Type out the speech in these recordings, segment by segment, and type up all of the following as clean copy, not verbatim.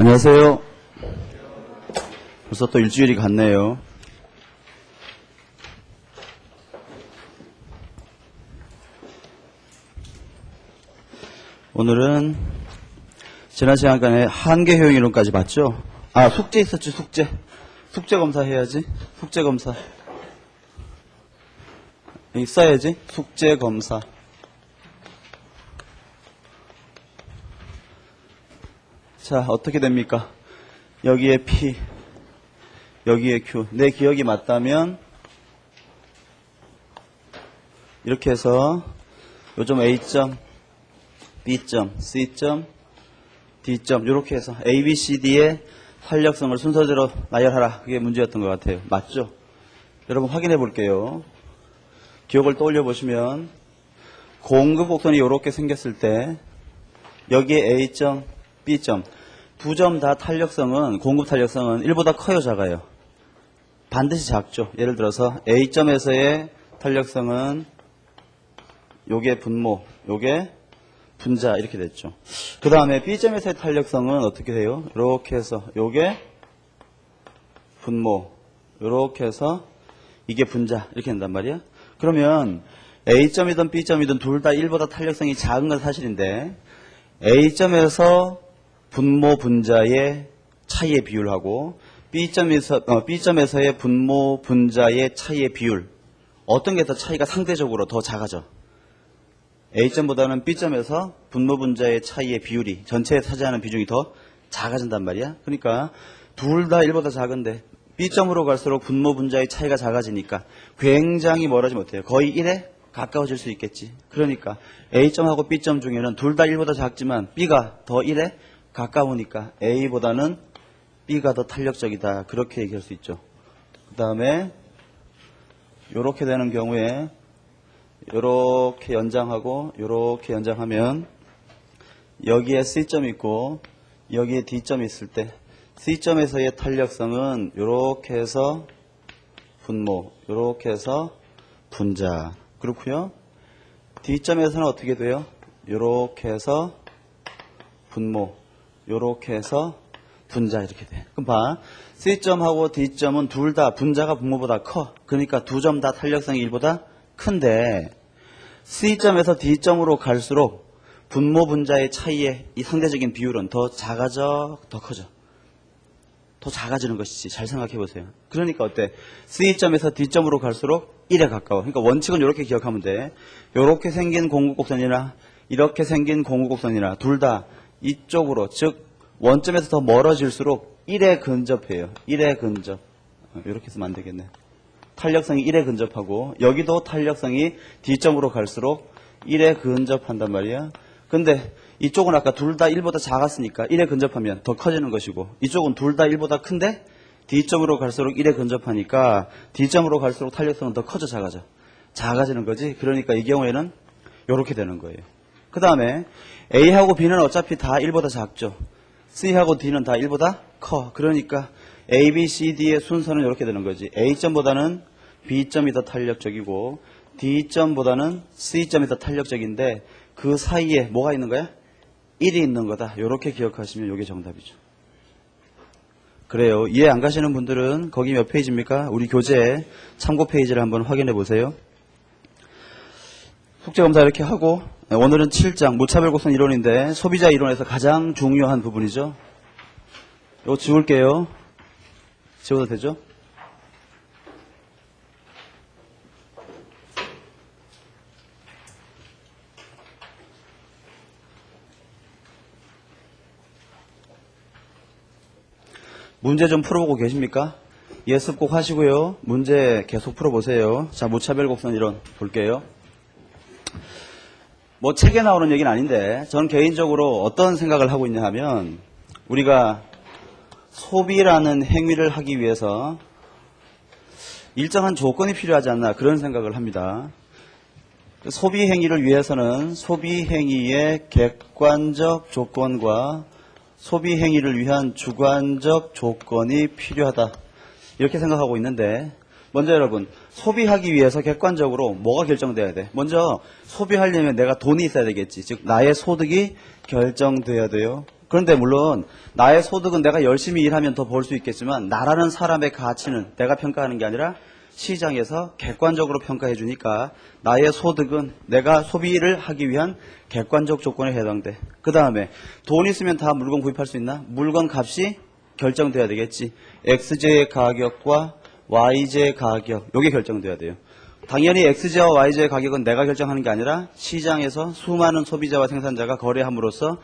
안녕하세요. 벌써 또 일주일이 갔네요. 오늘은 지난 시간에 한계 효용 이론까지 봤죠? 아, 숙제 있었지, 숙제. 숙제 검사 해야지. 숙제 검사. 여기 써야지. 숙제 검사. 자, 어떻게 됩니까? 여기에 P, 여기에 Q. 내 기억이 맞다면 이렇게 해서 요점 A점, B점, C점, D점 이렇게 해서 A, B, C, D의 활력성을 순서대로 나열하라. 그게 문제였던 것 같아요. 맞죠? 여러분 확인해 볼게요. 기억을 떠올려 보시면 공급 곡선이 이렇게 생겼을 때 여기에 A점, B점 두 점 다 탄력성은 공급 탄력성은 1보다 커요, 작아요? 반드시 작죠. 예를 들어서 A점에서의 탄력성은 요게 분모, 요게 분자 이렇게 됐죠. 그 다음에 B점에서의 탄력성은 어떻게 돼요? 이렇게 해서 요게 분모, 이렇게 해서 이게 분자 이렇게 된단 말이야. 그러면 A점이든 B점이든 둘 다 1보다 탄력성이 작은 건 사실인데 A점에서 분모 분자의 차이의 비율하고 B점에서의 분모 분자의 차이의 비율 어떤 게 더 차이가 상대적으로 더 작아져? A점보다는 B점에서 분모 분자의 차이의 비율이 전체에 차지하는 비중이 더 작아진단 말이야. 그러니까 둘 다 1보다 작은데 B점으로 갈수록 분모 분자의 차이가 작아지니까 굉장히 멀어지면 어때요? 거의 1에 가까워질 수 있겠지. 그러니까 A점하고 B점 중에는 둘 다 1보다 작지만 B가 더 1에 가까우니까 A보다는 B가 더 탄력적이다. 그렇게 얘기할 수 있죠. 그 다음에 이렇게 되는 경우에 이렇게 연장하고 이렇게 연장하면 여기에 C점이 있고 여기에 D점이 있을 때 C점에서의 탄력성은 이렇게 해서 분모, 이렇게 해서 분자. 그렇고요. D점에서는 어떻게 돼요? 이렇게 해서 분모, 이렇게 해서 분자 이렇게 돼. 그럼 봐. C점하고 D점은 둘 다 분자가 분모보다 커. 그러니까 두 점 다 탄력성이 1보다 큰데 C점에서 D점으로 갈수록 분모 분자의 차이의 이 상대적인 비율은 더 작아져, 더 커져. 더 작아지는 것이지. 잘 생각해 보세요. 그러니까 어때? C점에서 D점으로 갈수록 1에 가까워. 그러니까 원칙은 이렇게 기억하면 돼. 이렇게 생긴 공급곡선이나 이렇게 생긴 공급곡선이나 둘 다 이쪽으로, 즉 원점에서 더 멀어질수록 1에 근접해요. 1에 근접. 이렇게 쓰면 안 되겠네. 탄력성이 1에 근접하고 여기도 탄력성이 D점으로 갈수록 1에 근접한단 말이야. 근데 이쪽은 아까 둘 다 1보다 작았으니까 1에 근접하면 더 커지는 것이고 이쪽은 둘 다 1보다 큰데 D점으로 갈수록 1에 근접하니까 D점으로 갈수록 탄력성은 더 커져 작아져. 작아지는 거지. 그러니까 이 경우에는 이렇게 되는 거예요. 그 다음에 A하고 B는 어차피 다 1보다 작죠. C하고 D는 다 1보다 커. 그러니까 A, B, C, D의 순서는 이렇게 되는 거지. A점보다는 B점이 더 탄력적이고 D점보다는 C점이 더 탄력적인데 그 사이에 뭐가 있는 거야? 1이 있는 거다. 이렇게 기억하시면 이게 정답이죠. 그래요. 이해 안 가시는 분들은 거기 몇 페이지입니까? 우리 교재 참고 페이지를 한번 확인해 보세요. 숙제검사 이렇게 하고 오늘은 7장 무차별곡선 이론인데 소비자 이론에서 가장 중요한 부분이죠. 이거 지울게요. 지워도 되죠? 문제 좀 풀어보고 계십니까? 예습 꼭 하시고요. 문제 계속 풀어보세요. 자, 무차별곡선 이론 볼게요. 뭐 책에 나오는 얘기는 아닌데 저는 개인적으로 어떤 생각을 하고 있냐 하면 우리가 소비라는 행위를 하기 위해서 일정한 조건이 필요하지 않나 그런 생각을 합니다. 소비 행위를 위해서는 소비 행위의 객관적 조건과 소비 행위를 위한 주관적 조건이 필요하다. 이렇게 생각하고 있는데 먼저 여러분 소비하기 위해서 객관적으로 뭐가 결정돼야 돼? 먼저 소비하려면 내가 돈이 있어야 되겠지. 즉 나의 소득이 결정돼야 돼요. 그런데 물론 나의 소득은 내가 열심히 일하면 더 벌 수 있겠지만 나라는 사람의 가치는 내가 평가하는 게 아니라 시장에서 객관적으로 평가해 주니까 나의 소득은 내가 소비를 하기 위한 객관적 조건에 해당돼. 그 다음에 돈 있으면 다 물건 구입할 수 있나? 물건 값이 결정돼야 되겠지. X제의 가격과 Y제의 가격, 요게 결정돼야 돼요. 당연히 X제와 Y제의 가격은 내가 결정하는 게 아니라 시장에서 수많은 소비자와 생산자가 거래함으로써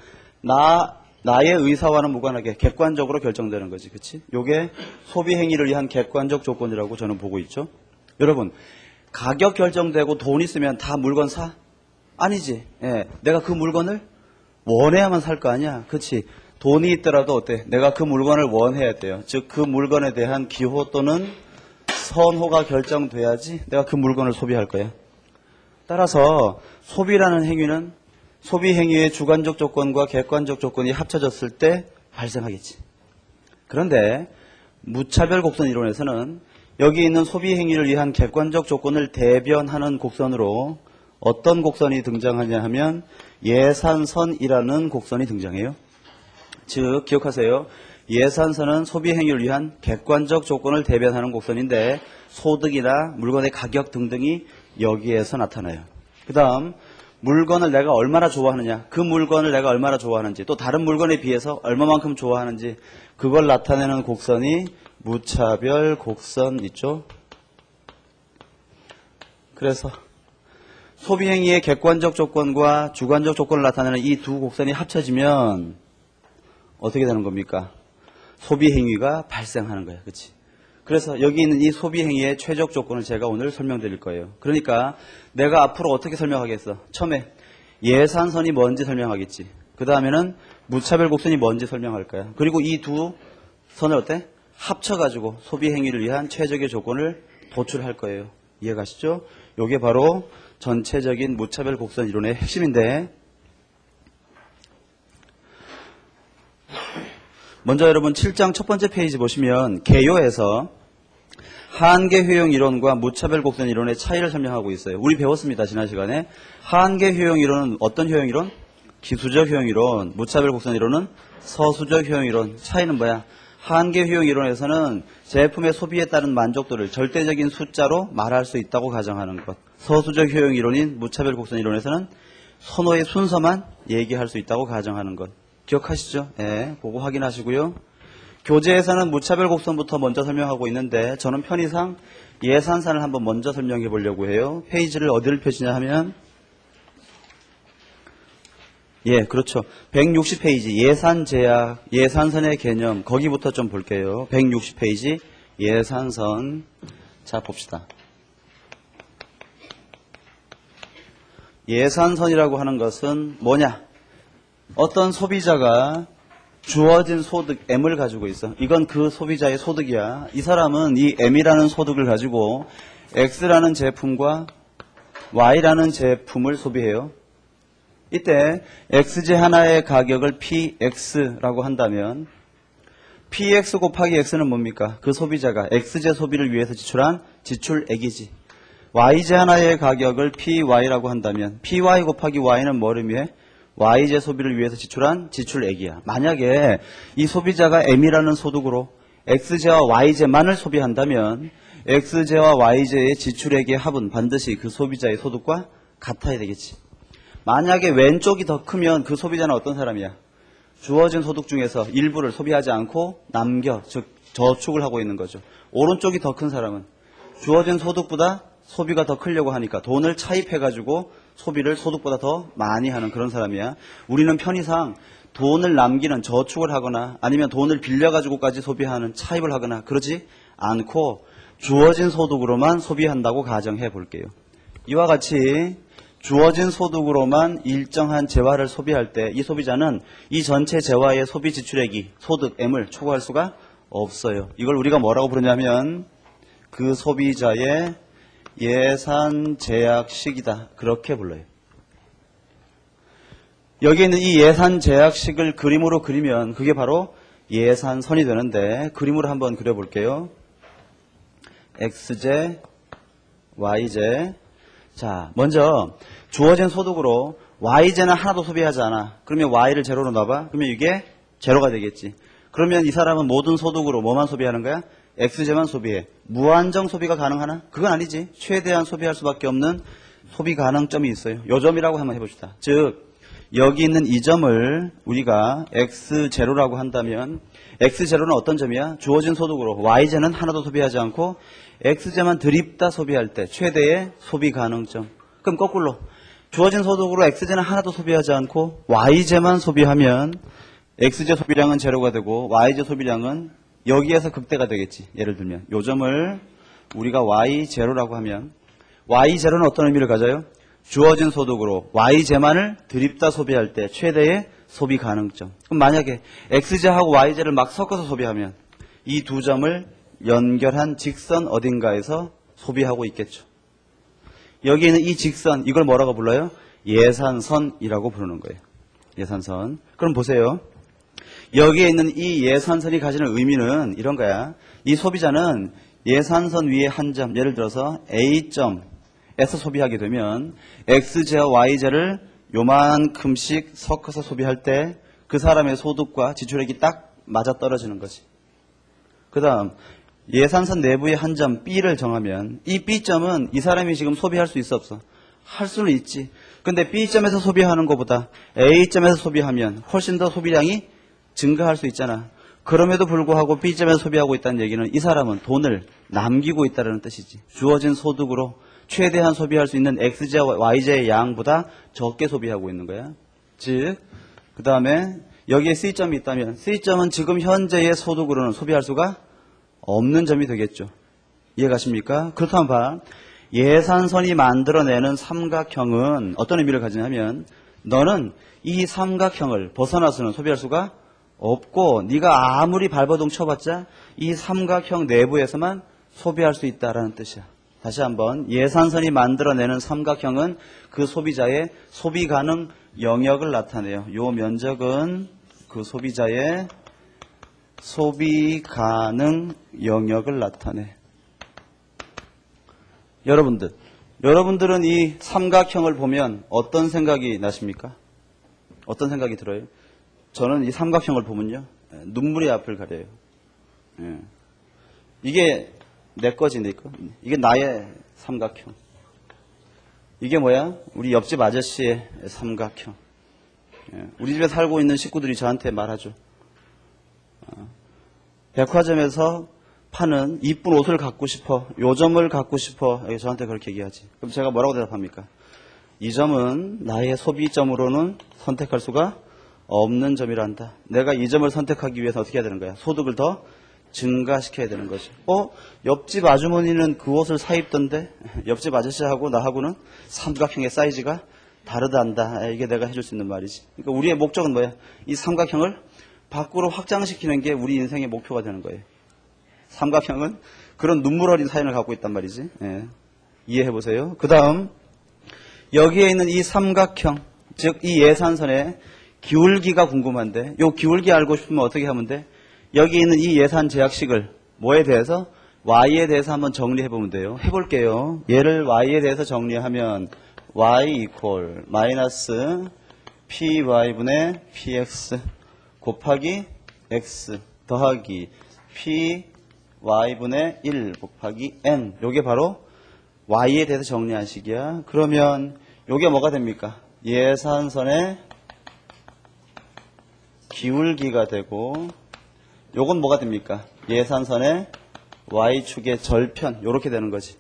나의 의사와는 무관하게 객관적으로 결정되는 거지. 그치? 요게 소비 행위를 위한 객관적 조건이라고 저는 보고 있죠. 여러분, 가격 결정되고 돈 있으면 다 물건 사? 아니지. 예, 내가 그 물건을 원해야만 살 거 아니야. 그치? 돈이 있더라도 어때? 내가 그 물건을 원해야 돼요. 즉, 그 물건에 대한 기호 또는 선호가 결정돼야지 내가 그 물건을 소비할 거야. 따라서 소비라는 행위는 소비 행위의 주관적 조건과 객관적 조건이 합쳐졌을 때 발생하겠지. 그런데 무차별 곡선 이론에서는 여기 있는 소비 행위를 위한 객관적 조건을 대변하는 곡선으로 어떤 곡선이 등장하냐 하면 예산선이라는 곡선이 등장해요. 즉 기억하세요. 예산선은 소비 행위를 위한 객관적 조건을 대변하는 곡선인데 소득이나 물건의 가격 등등이 여기에서 나타나요. 그 다음 물건을 내가 얼마나 좋아하느냐, 그 물건을 내가 얼마나 좋아하는지, 또 다른 물건에 비해서 얼마만큼 좋아하는지 그걸 나타내는 곡선이 무차별 곡선 있죠. 그래서 소비 행위의 객관적 조건과 주관적 조건을 나타내는 이 두 곡선이 합쳐지면 어떻게 되는 겁니까? 소비 행위가 발생하는 거야. 그렇지? 그래서 여기 있는 이 소비 행위의 최적 조건을 제가 오늘 설명드릴 거예요. 그러니까 내가 앞으로 어떻게 설명하겠어? 처음에 예산선이 뭔지 설명하겠지. 그 다음에는 무차별 곡선이 뭔지 설명할 거야. 그리고 이 두 선을 어때? 합쳐가지고 소비 행위를 위한 최적의 조건을 도출할 거예요. 이해가시죠? 이게 바로 전체적인 무차별 곡선 이론의 핵심인데, 먼저 여러분 7장 첫 번째 페이지 보시면 개요에서 하한계 효용 이론과 무차별 곡선 이론의 차이를 설명하고 있어요. 우리 배웠습니다. 지난 시간에. 하한계 효용 이론은 어떤 효용 이론? 기수적 효용 이론. 무차별 곡선 이론은 서수적 효용 이론. 차이는 뭐야? 하한계 효용 이론에서는 제품의 소비에 따른 만족도를 절대적인 숫자로 말할 수 있다고 가정하는 것. 서수적 효용 이론인 무차별 곡선 이론에서는 선호의 순서만 얘기할 수 있다고 가정하는 것. 기억하시죠? 네, 그거 확인하시고요. 교재에서는 무차별 곡선부터 먼저 설명하고 있는데 저는 편의상 예산선을 한번 먼저 설명해 보려고 해요. 페이지를 어디를 펴시냐 하면 그렇죠. 160페이지 예산 제약, 예산선의 개념 거기부터 좀 볼게요. 160페이지 예산선. 자 봅시다. 예산선이라고 하는 것은 뭐냐? 어떤 소비자가 주어진 소득 M을 가지고 있어. 이건 그 소비자의 소득이야. 이 사람은 이 M이라는 소득을 가지고 X라는 제품과 Y라는 제품을 소비해요. 이때 X제 하나의 가격을 PX라고 한다면 PX 곱하기 X는 뭡니까? 그 소비자가 X제 소비를 위해서 지출한 지출액이지. Y제 하나의 가격을 PY라고 한다면 PY 곱하기 Y는 뭐를 위해? Y제 소비를 위해서 지출한 지출액이야. 만약에 이 소비자가 M이라는 소득으로 X제와 Y제만을 소비한다면 X제와 Y제의 지출액의 합은 반드시 그 소비자의 소득과 같아야 되겠지. 만약에 왼쪽이 더 크면 그 소비자는 어떤 사람이야? 주어진 소득 중에서 일부를 소비하지 않고 남겨, 즉 저축을 하고 있는 거죠. 오른쪽이 더 큰 사람은 주어진 소득보다 소비가 더 크려고 하니까 돈을 차입해가지고 소비를 소득보다 더 많이 하는 그런 사람이야. 우리는 편의상 돈을 남기는 저축을 하거나 아니면 돈을 빌려가지고까지 소비하는 차입을 하거나 그러지 않고 주어진 소득으로만 소비한다고 가정해 볼게요. 이와 같이 주어진 소득으로만 일정한 재화를 소비할 때 이 소비자는 이 전체 재화의 소비 지출액이 소득 M을 초과할 수가 없어요. 이걸 우리가 뭐라고 부르냐면 그 소비자의 예산 제약식이다. 그렇게 불러요. 여기 있는 이 예산 제약식을 그림으로 그리면 그게 바로 예산선이 되는데 그림으로 한번 그려볼게요. X제, Y제. 자, 먼저 주어진 소득으로 Y제는 하나도 소비하지 않아. 그러면 Y를 제로로 놔봐. 그러면 이게 제로가 되겠지. 그러면 이 사람은 모든 소득으로 뭐만 소비하는 거야? X제만 소비해. 무한정 소비가 가능하나? 그건 아니지. 최대한 소비할 수밖에 없는 소비 가능점이 있어요. 요 점이라고 한번 해봅시다. 즉 여기 있는 이 점을 우리가 X0라고 한다면 X0는 어떤 점이야? 주어진 소득으로 Y제는 하나도 소비하지 않고 X제만 드립다 소비할 때 최대의 소비 가능점. 그럼 거꾸로 주어진 소득으로 X제는 하나도 소비하지 않고 Y제만 소비하면 X제 소비량은 제로가 되고 Y제 소비량은 여기에서 극대가 되겠지. 예를 들면 요 점을 우리가 Y0라고 하면 Y0는 어떤 의미를 가져요? 주어진 소득으로 Y제만을 드립다 소비할 때 최대의 소비 가능점. 그럼 만약에 X제하고 Y제를 막 섞어서 소비하면 이 두 점을 연결한 직선 어딘가에서 소비하고 있겠죠. 여기 있는 이 직선, 이걸 뭐라고 불러요? 예산선이라고 부르는 거예요. 예산선. 그럼 보세요. 여기에 있는 이 예산선이 가지는 의미는 이런 거야. 이 소비자는 예산선 위에 한 점, 예를 들어서 A점에서 소비하게 되면 X제와 Y제를 요만큼씩 섞어서 소비할 때 그 사람의 소득과 지출액이 딱 맞아떨어지는 거지. 그 다음 예산선 내부의 한 점 B를 정하면 이 B점은 이 사람이 지금 소비할 수 있어 없어? 할 수는 있지. 근데 B점에서 소비하는 것보다 A점에서 소비하면 훨씬 더 소비량이 증가할 수 있잖아. 그럼에도 불구하고 B점에서 소비하고 있다는 얘기는 이 사람은 돈을 남기고 있다는 뜻이지. 주어진 소득으로 최대한 소비할 수 있는 X제와 Y제의 양보다 적게 소비하고 있는 거야. 즉, 그 다음에 여기에 C점이 있다면 C점은 지금 현재의 소득으로는 소비할 수가 없는 점이 되겠죠. 이해가십니까? 그렇다면 봐. 예산선이 만들어내는 삼각형은 어떤 의미를 가지냐면 너는 이 삼각형을 벗어나서는 소비할 수가 없고 네가 아무리 발버둥 쳐봤자 이 삼각형 내부에서만 소비할 수 있다라는 뜻이야. 다시 한번 예산선이 만들어내는 삼각형은 그 소비자의 소비 가능 영역을 나타내요. 요 면적은 그 소비자의 소비 가능 영역을 나타내. 여러분들은 이 삼각형을 보면 어떤 생각이 나십니까? 어떤 생각이 들어요? 저는 이 삼각형을 보면요 눈물이 앞을 가려요. 예. 이게 내 거지, 내 거. 이게 나의 삼각형. 이게 뭐야? 우리 옆집 아저씨의 삼각형. 예. 우리 집에 살고 있는 식구들이 저한테 말하죠. 백화점에서 파는 이쁜 옷을 갖고 싶어. 요 점을 갖고 싶어. 저한테 그렇게 얘기하지. 그럼 제가 뭐라고 대답합니까? 이 점은 나의 소비점으로는 선택할 수가 없는 점이란다. 내가 이 점을 선택하기 위해서 어떻게 해야 되는 거야? 소득을 더 증가시켜야 되는 거지. 옆집 아주머니는 그 옷을 사 입던데 옆집 아저씨하고 나하고는 삼각형의 사이즈가 다르단다. 이게 내가 해줄 수 있는 말이지. 그러니까 우리의 목적은 뭐야? 이 삼각형을 밖으로 확장시키는 게 우리 인생의 목표가 되는 거예요. 삼각형은 그런 눈물 어린 사연을 갖고 있단 말이지. 예. 이해해보세요. 그 다음 여기에 있는 이 삼각형, 즉 이 예산선의 기울기가 궁금한데 요 기울기 알고 싶으면 어떻게 하면 돼? 여기 있는 이 예산 제약식을 뭐에 대해서? Y에 대해서 한번 정리해보면 돼요. 해볼게요. 얘를 Y에 대해서 정리하면 Y 이퀄 마이너스 PY분의 PX 곱하기 X 더하기 PY분의 1 곱하기 N. 요게 바로 Y에 대해서 정리한 식이야. 그러면 요게 뭐가 됩니까? 예산선의 기울기가 되고 요건 뭐가 됩니까? 예산선의 Y축의 절편. 요렇게 되는 거지.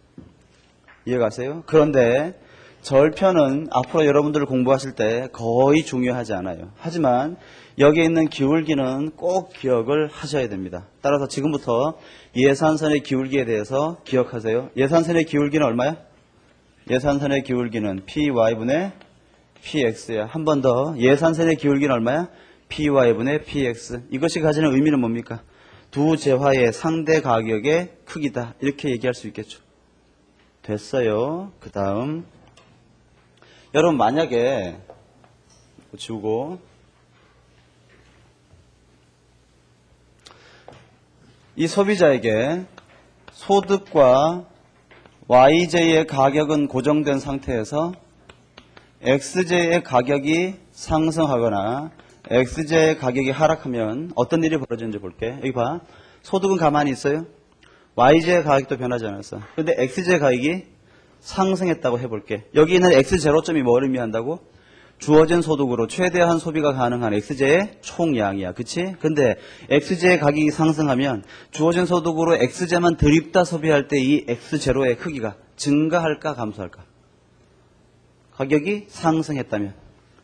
이해가세요? 그런데 절편은 앞으로 여러분들 공부하실 때 거의 중요하지 않아요. 하지만 여기에 있는 기울기는 꼭 기억을 하셔야 됩니다. 따라서 지금부터 예산선의 기울기에 대해서 기억하세요. 예산선의 기울기는 얼마야? 예산선의 기울기는 PY분의 PX야. 한 번 더. 예산선의 기울기는 얼마야? PY분의 PX. 이것이 가지는 의미는 뭡니까? 두 재화의 상대 가격의 크기다. 이렇게 얘기할 수 있겠죠. 됐어요. 그 다음 여러분 만약에 지우고 이 소비자에게 소득과 YJ의 가격은 고정된 상태에서 XJ의 가격이 상승하거나 XJ의 가격이 하락하면 어떤 일이 벌어지는지 볼게. 여기 봐. 소득은 가만히 있어요. YJ의 가격도 변하지 않았어. 근데 XJ의 가격이 상승했다고 해볼게. 여기 있는 X0점이 뭘 의미한다고? 주어진 소득으로 최대한 소비가 가능한 XJ의 총량이야. 그치? 근데 XJ의 가격이 상승하면 주어진 소득으로 XJ만 드립다 소비할 때 이 X0의 크기가 증가할까 감소할까? 가격이 상승했다면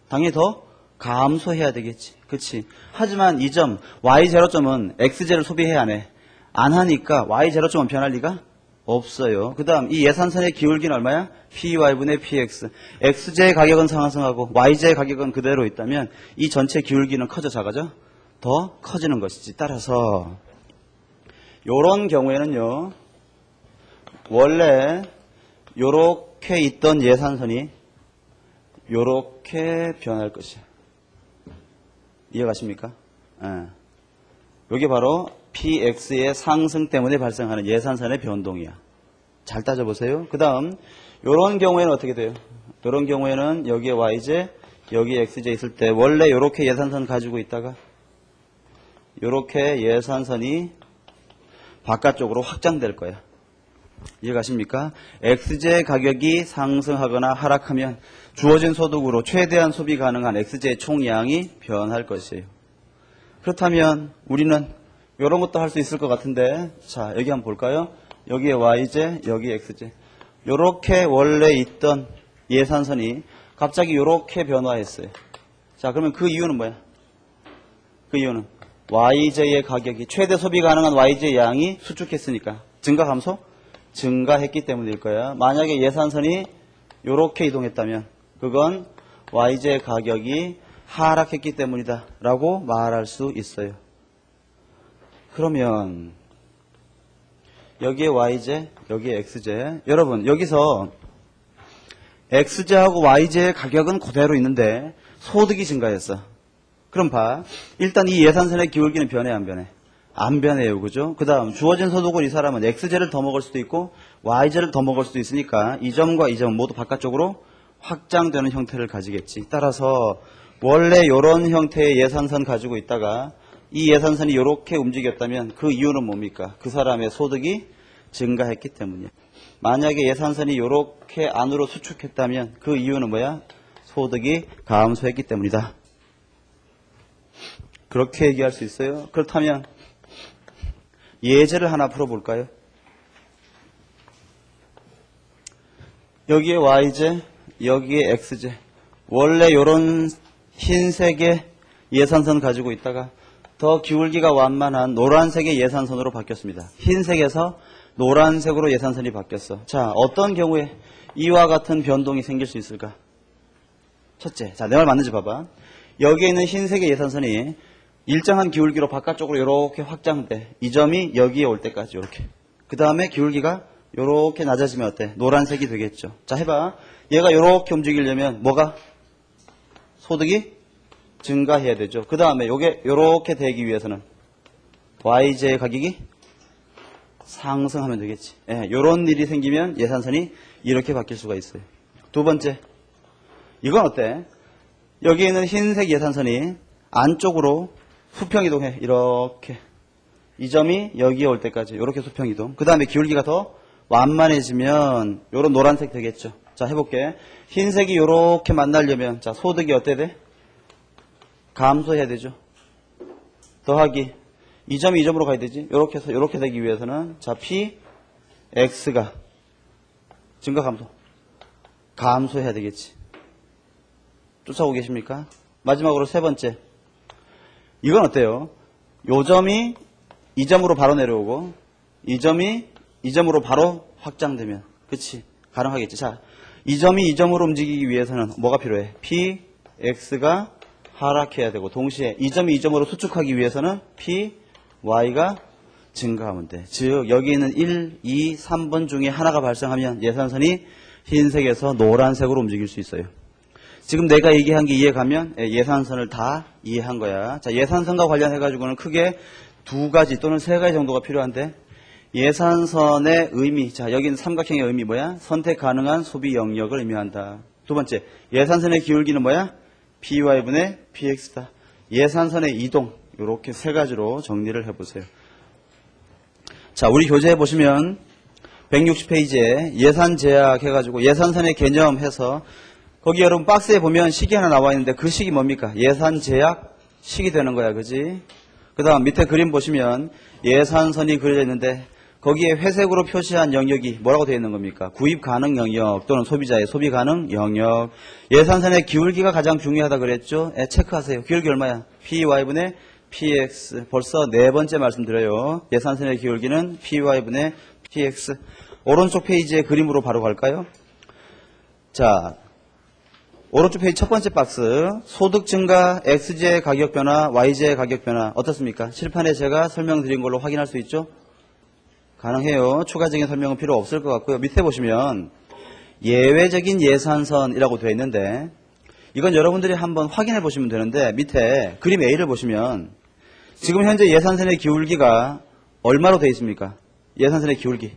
당연히 더 감소해야 되겠지. 그치? 하지만 이 점 Y0점은 XJ를 소비해야 하네. 안 하니까 Y0점은 변할 리가 없어요. 그 다음 이 예산선의 기울기는 얼마야? PY분의 PX. XJ의 가격은 상승하고 YJ의 가격은 그대로 있다면 이 전체 기울기는 커져 작아져? 더 커지는 것이지. 따라서 요런 경우에는요. 원래 요렇게 있던 예산선이 요렇게 변할 것이야. 이해가십니까? 이게 바로 PX의 상승 때문에 발생하는 예산선의 변동이야. 잘 따져보세요. 그 다음 이런 경우에는 어떻게 돼요? 이런 경우에는 여기에 YJ, 여기에 XJ 있을 때 원래 이렇게 예산선 가지고 있다가 이렇게 예산선이 바깥쪽으로 확장될 거야. 이해가십니까? XJ 가격이 상승하거나 하락하면 주어진 소득으로 최대한 소비 가능한 XJ 총량이 변할 것이에요. 그렇다면 우리는 이런 것도 할 수 있을 것 같은데, 자 여기 한번 볼까요? 여기에 YJ, 여기 XJ. 이렇게 원래 있던 예산선이 갑자기 이렇게 변화했어요. 자 그러면 그 이유는 뭐야? 그 이유는 YJ의 가격이 최대 소비 가능한 YJ 양이 수축했으니까 증가 감소? 증가했기 때문일 거야. 만약에 예산선이 이렇게 이동했다면 그건 YJ 가격이 하락했기 때문이다 라고 말할 수 있어요. 그러면 여기에 YJ, 여기에 XJ. 여러분 여기서 XJ하고 YJ의 가격은 그대로 있는데 소득이 증가했어. 그럼 봐. 일단 이 예산선의 기울기는 변해 안 변해? 안 변해요. 그죠? 그 다음 주어진 소득을 이 사람은 XJ를 더 먹을 수도 있고 YJ를 더 먹을 수도 있으니까 이 점과 이 점은 모두 바깥쪽으로 확장되는 형태를 가지겠지. 따라서 원래 이런 형태의 예산선 가지고 있다가 이 예산선이 이렇게 움직였다면 그 이유는 뭡니까? 그 사람의 소득이 증가했기 때문이야. 만약에 예산선이 이렇게 안으로 수축했다면 그 이유는 뭐야? 소득이 감소했기 때문이다. 그렇게 얘기할 수 있어요. 그렇다면 예제를 하나 풀어볼까요? 여기에 YJ, 여기에 XJ. 원래 이런 흰색의 예산선 가지고 있다가 더 기울기가 완만한 노란색의 예산선으로 바뀌었습니다. 흰색에서 노란색으로 예산선이 바뀌었어. 자, 어떤 경우에 이와 같은 변동이 생길 수 있을까? 첫째, 자, 내 말 맞는지 봐봐. 여기에 있는 흰색의 예산선이 일정한 기울기로 바깥쪽으로 이렇게 확장돼. 이 점이 여기에 올 때까지 이렇게. 그 다음에 기울기가 이렇게 낮아지면 어때? 노란색이 되겠죠. 자, 해봐. 얘가 이렇게 움직이려면 뭐가? 소득이 증가해야 되죠. 그 다음에 요게 이렇게 되기 위해서는 YJ 가격이 상승하면 되겠지. 예, 요런 일이 생기면 예산선이 이렇게 바뀔 수가 있어요. 두 번째, 이건 어때? 여기 있는 흰색 예산선이 안쪽으로 수평이동해. 이렇게. 이 점이 여기에 올 때까지 이렇게 수평이동. 그 다음에 기울기가 더 완만해지면 요런 노란색 되겠죠. 자, 해볼게. 흰색이 이렇게 만나려면 자, 소득이 어때 돼? 감소해야 되죠. 더하기 이 점이 이 점으로 가야 되지. 이렇게 해서 이렇게 되기 위해서는 자, PX가 증가 감소. 감소해야 되겠지. 쫓아오고 계십니까? 마지막으로 세 번째. 이건 어때요? 요 점이 이 점으로 바로 내려오고 이 점이 이 점으로 바로 확장되면 그치? 가능하겠지. 자, 이 점이 이 점으로 움직이기 위해서는 뭐가 필요해? PX가 하락해야 되고 동시에 이 점이 이 점으로 수축하기 위해서는 PY가 증가하면 돼. 즉 여기 있는 1, 2, 3번 중에 하나가 발생하면 예산선이 흰색에서 노란색으로 움직일 수 있어요. 지금 내가 얘기한 게 이해가면 예산선을 다 이해한 거야. 자, 예산선과 관련해가지고는 크게 두 가지 또는 세 가지 정도가 필요한데 예산선의 의미, 자 여기는 삼각형의 의미 뭐야? 선택 가능한 소비 영역을 의미한다. 두 번째, 예산선의 기울기는 뭐야? PY분의 PX다. 예산선의 이동, 이렇게 세 가지로 정리를 해보세요. 자, 우리 교재에 보시면 160페이지에 예산 제약 해가지고 예산선의 개념 해서 거기 여러분 박스에 보면 식이 하나 나와 있는데 그 식이 뭡니까? 예산 제약 식이 되는 거야, 그지? 그 다음 밑에 그림 보시면 예산선이 그려져 있는데 거기에 회색으로 표시한 영역이 뭐라고 되어 있는 겁니까? 구입 가능 영역 또는 소비자의 소비 가능 영역. 예산선의 기울기가 가장 중요하다 그랬죠? 체크하세요. 기울기 얼마야? PY분의 PX. 벌써 네 번째 말씀드려요. 예산선의 기울기는 PY분의 PX. 오른쪽 페이지의 그림으로 바로 갈까요? 자, 오른쪽 페이지 첫 번째 박스. 소득 증가, XJ 가격 변화, YJ 가격 변화. 어떻습니까? 칠판에 제가 설명드린 걸로 확인할 수 있죠? 가능해요. 추가적인 설명은 필요 없을 것 같고요. 밑에 보시면 예외적인 예산선이라고 되어 있는데 이건 여러분들이 한번 확인해 보시면 되는데 밑에 그림 A를 보시면 지금 현재 예산선의 기울기가 얼마로 되어 있습니까? 예산선의 기울기.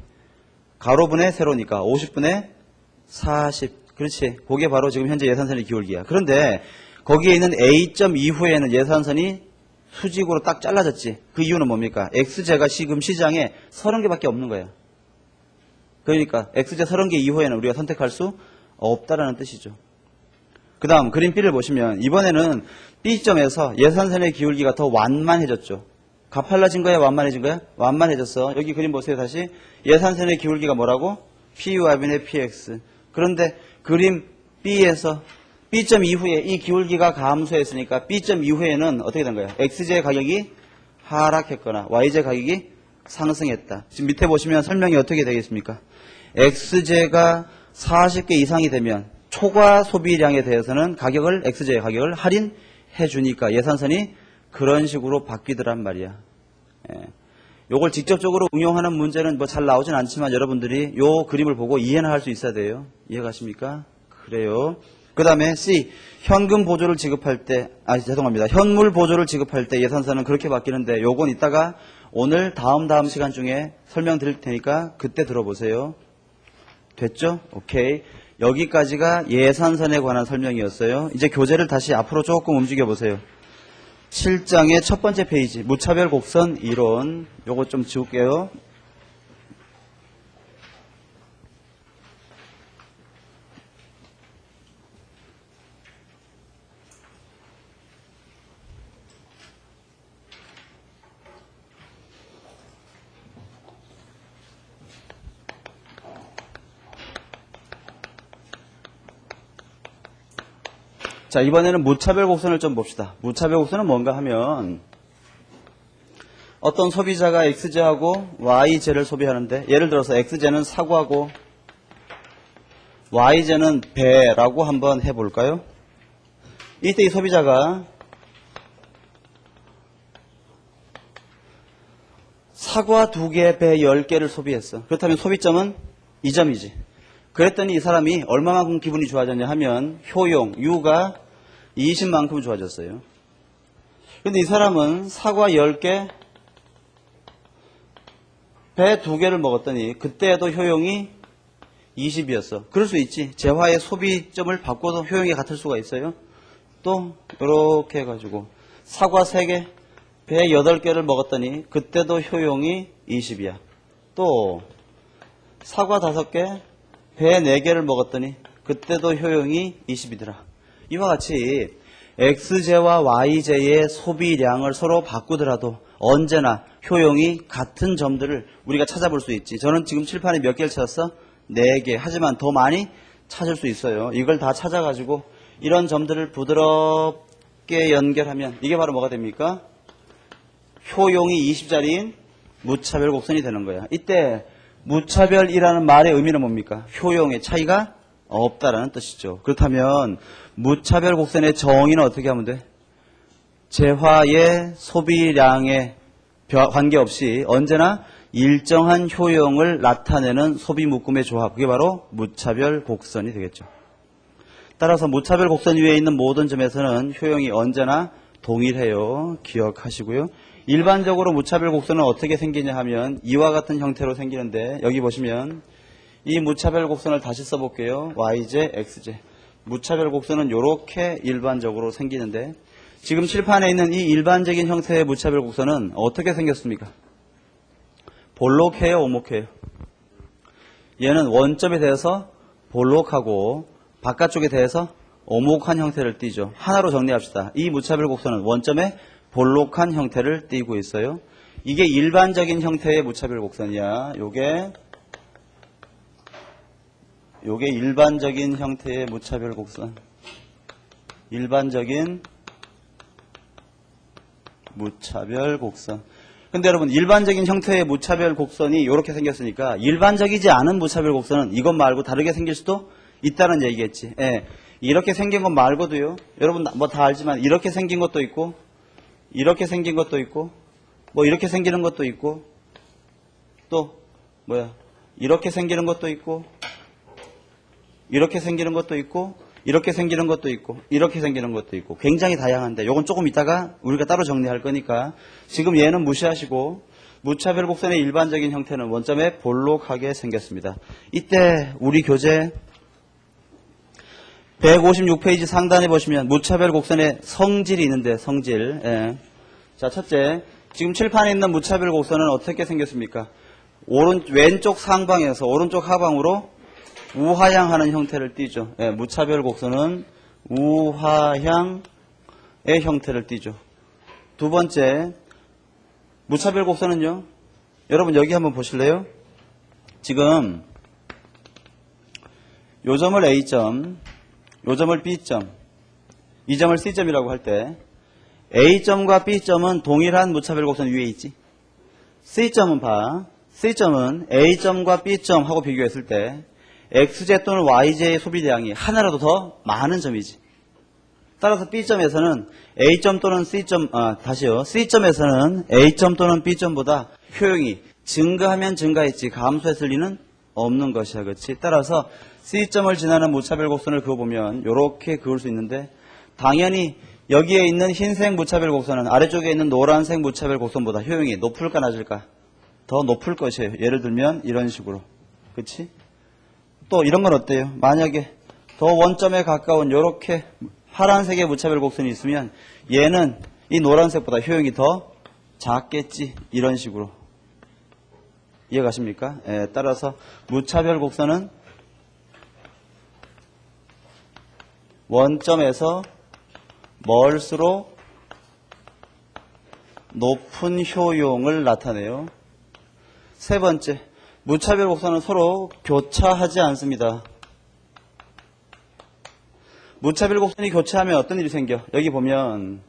가로분의 세로니까 50분의 40. 그렇지. 그게 바로 지금 현재 예산선의 기울기야. 그런데 거기에 있는 A점 이후에는 예산선이 수직으로 딱 잘라졌지. 그 이유는 뭡니까? XJ가 지금 시장에 30개밖에 없는 거야. 그러니까 XJ 30개 이후에는 우리가 선택할 수 없다라는 뜻이죠. 그 다음 그림 B를 보시면 이번에는 B점에서 예산선의 기울기가 더 완만해졌죠. 가팔라진 거야? 완만해진 거야? 완만해졌어. 여기 그림 보세요. 다시 예산선의 기울기가 뭐라고? PY분의 PX. 그런데 그림 B에서 B점 이후에 이 기울기가 감소했으니까 B점 이후에는 어떻게 된 거야? XJ 가격이 하락했거나 YJ 가격이 상승했다. 지금 밑에 보시면 설명이 어떻게 되겠습니까? XJ가 40개 이상이 되면 초과 소비량에 대해서는 가격을 XJ 가격을 할인해 주니까 예산선이 그런 식으로 바뀌더란 말이야. 요걸 직접적으로 응용하는 문제는 뭐 잘 나오진 않지만 여러분들이 요 그림을 보고 이해는 할 수 있어야 돼요. 이해가십니까? 그래요. 그 다음에 C, 현금 보조를 지급할 때, 죄송합니다. 현물 보조를 지급할 때 예산선은 그렇게 바뀌는데 요건 이따가 오늘 다음 시간 중에 설명드릴 테니까 그때 들어보세요. 됐죠? 오케이. 여기까지가 예산선에 관한 설명이었어요. 이제 교재를 다시 앞으로 조금 움직여보세요. 7장의 첫 번째 페이지, 무차별 곡선 이론. 요거 좀 지울게요. 자, 이번에는 무차별 곡선을 좀 봅시다. 무차별 곡선은 뭔가 하면 어떤 소비자가 XJ하고 YJ를 소비하는데 예를 들어서 XJ는 사과고 YJ는 배라고 한번 해볼까요? 이때 이 소비자가 사과 2개, 배 10개를 소비했어. 그렇다면 소비점은 2점이지. 그랬더니 이 사람이 얼마만큼 기분이 좋아졌냐 하면 효용, U가 20만큼 좋아졌어요. 근데 이 사람은 사과 10개, 배 2개를 먹었더니 그때도 효용이 20이었어. 그럴 수 있지. 재화의 소비점을 바꿔도 효용이 같을 수가 있어요. 또 이렇게 해가지고 사과 3개, 배 8개를 먹었더니 그때도 효용이 20이야. 또 사과 5개, 배 4개를 먹었더니 그때도 효용이 20이더라. 이와 같이 XJ와 YJ의 소비량을 서로 바꾸더라도 언제나 효용이 같은 점들을 우리가 찾아볼 수 있지. 저는 지금 칠판에 몇 개를 찾았어? 4개. 하지만 더 많이 찾을 수 있어요. 이걸 다 찾아가지고 이런 점들을 부드럽게 연결하면 이게 바로 뭐가 됩니까? 효용이 20짜리인 무차별 곡선이 되는 거야. 이때 무차별이라는 말의 의미는 뭡니까? 효용의 차이가 없다라는 뜻이죠. 그렇다면 무차별 곡선의 정의는 어떻게 하면 돼? 재화의 소비량에 관계없이 언제나 일정한 효용을 나타내는 소비 묶음의 조합, 그게 바로 무차별 곡선이 되겠죠. 따라서 무차별 곡선 위에 있는 모든 점에서는 효용이 언제나 동일해요. 기억하시고요. 일반적으로 무차별 곡선은 어떻게 생기냐 하면 이와 같은 형태로 생기는데 여기 보시면 이 무차별 곡선을 다시 써볼게요. YJ, XJ. 무차별 곡선은 이렇게 일반적으로 생기는데 지금 칠판에 있는 이 일반적인 형태의 무차별 곡선은 어떻게 생겼습니까? 볼록해요, 오목해요? 얘는 원점에 대해서 볼록하고 바깥쪽에 대해서 오목한 형태를 띠죠. 하나로 정리합시다. 이 무차별 곡선은 원점에 볼록한 형태를 띠고 있어요. 이게 일반적인 형태의 무차별 곡선이야. 요게 일반적인 형태의 무차별 곡선. 일반적인 무차별 곡선. 근데 여러분, 일반적인 형태의 무차별 곡선이 이렇게 생겼으니까 일반적이지 않은 무차별 곡선은 이것 말고 다르게 생길 수도 있다는 얘기겠지. 예. 이렇게 생긴 것 말고도요. 여러분 뭐 다 알지만 이렇게 생긴 것도 있고, 이렇게 생긴 것도 있고, 뭐 이렇게 생기는 것도 있고, 또 이렇게 생기는 것도 있고, 이렇게 생기는 것도 있고, 이렇게 생기는 것도 있고, 이렇게 생기는 것도 있고, 굉장히 다양한데 요건 조금 이따가 우리가 따로 정리할 거니까 지금 얘는 무시하시고, 무차별 곡선의 일반적인 형태는 원점에 볼록하게 생겼습니다. 이때 우리 교재 156페이지 상단에 보시면 무차별 곡선의 성질이 있는데, 성질. 예. 자, 첫째, 지금 칠판에 있는 무차별 곡선은 어떻게 생겼습니까? 왼쪽 상방에서 오른쪽 하방으로 우하향하는 형태를 띠죠. 예, 무차별 곡선은 우하향의 형태를 띠죠. 두 번째, 무차별 곡선은요. 여러분 여기 한번 보실래요? 지금 요 점을 A점, 요 점을 B점, 이 점을 C점이라고 할 때 A점과 B점은 동일한 무차별 곡선 위에 있지. C점은 C점은 A점과 B점하고 비교했을 때 XJ 또는 YJ의 소비대양이 하나라도 더 많은 점이지. 따라서 B점에서는 A점 또는 C점에서는 A점 또는 B점보다 효용이 증가하면 증가했지 감소했을 리는 없는 것이야. 그렇지? 따라서 C점을 지나는 무차별 곡선을 그어보면 이렇게 그을 수 있는데, 당연히 여기에 있는 흰색 무차별 곡선은 아래쪽에 있는 노란색 무차별 곡선보다 효용이 높을까 낮을까? 더 높을 것이에요. 예를 들면 이런 식으로. 그렇지? 또 이런 건 어때요? 만약에 더 원점에 가까운 이렇게 파란색의 무차별 곡선이 있으면 얘는 이 노란색보다 효용이 더 작겠지. 이런 식으로. 이해가십니까? 예, 따라서 무차별 곡선은 원점에서 멀수록 높은 효용을 나타내요. 세 번째, 무차별 곡선은 서로 교차하지 않습니다. 무차별 곡선이 교차하면 어떤 일이 생겨? 여기 보면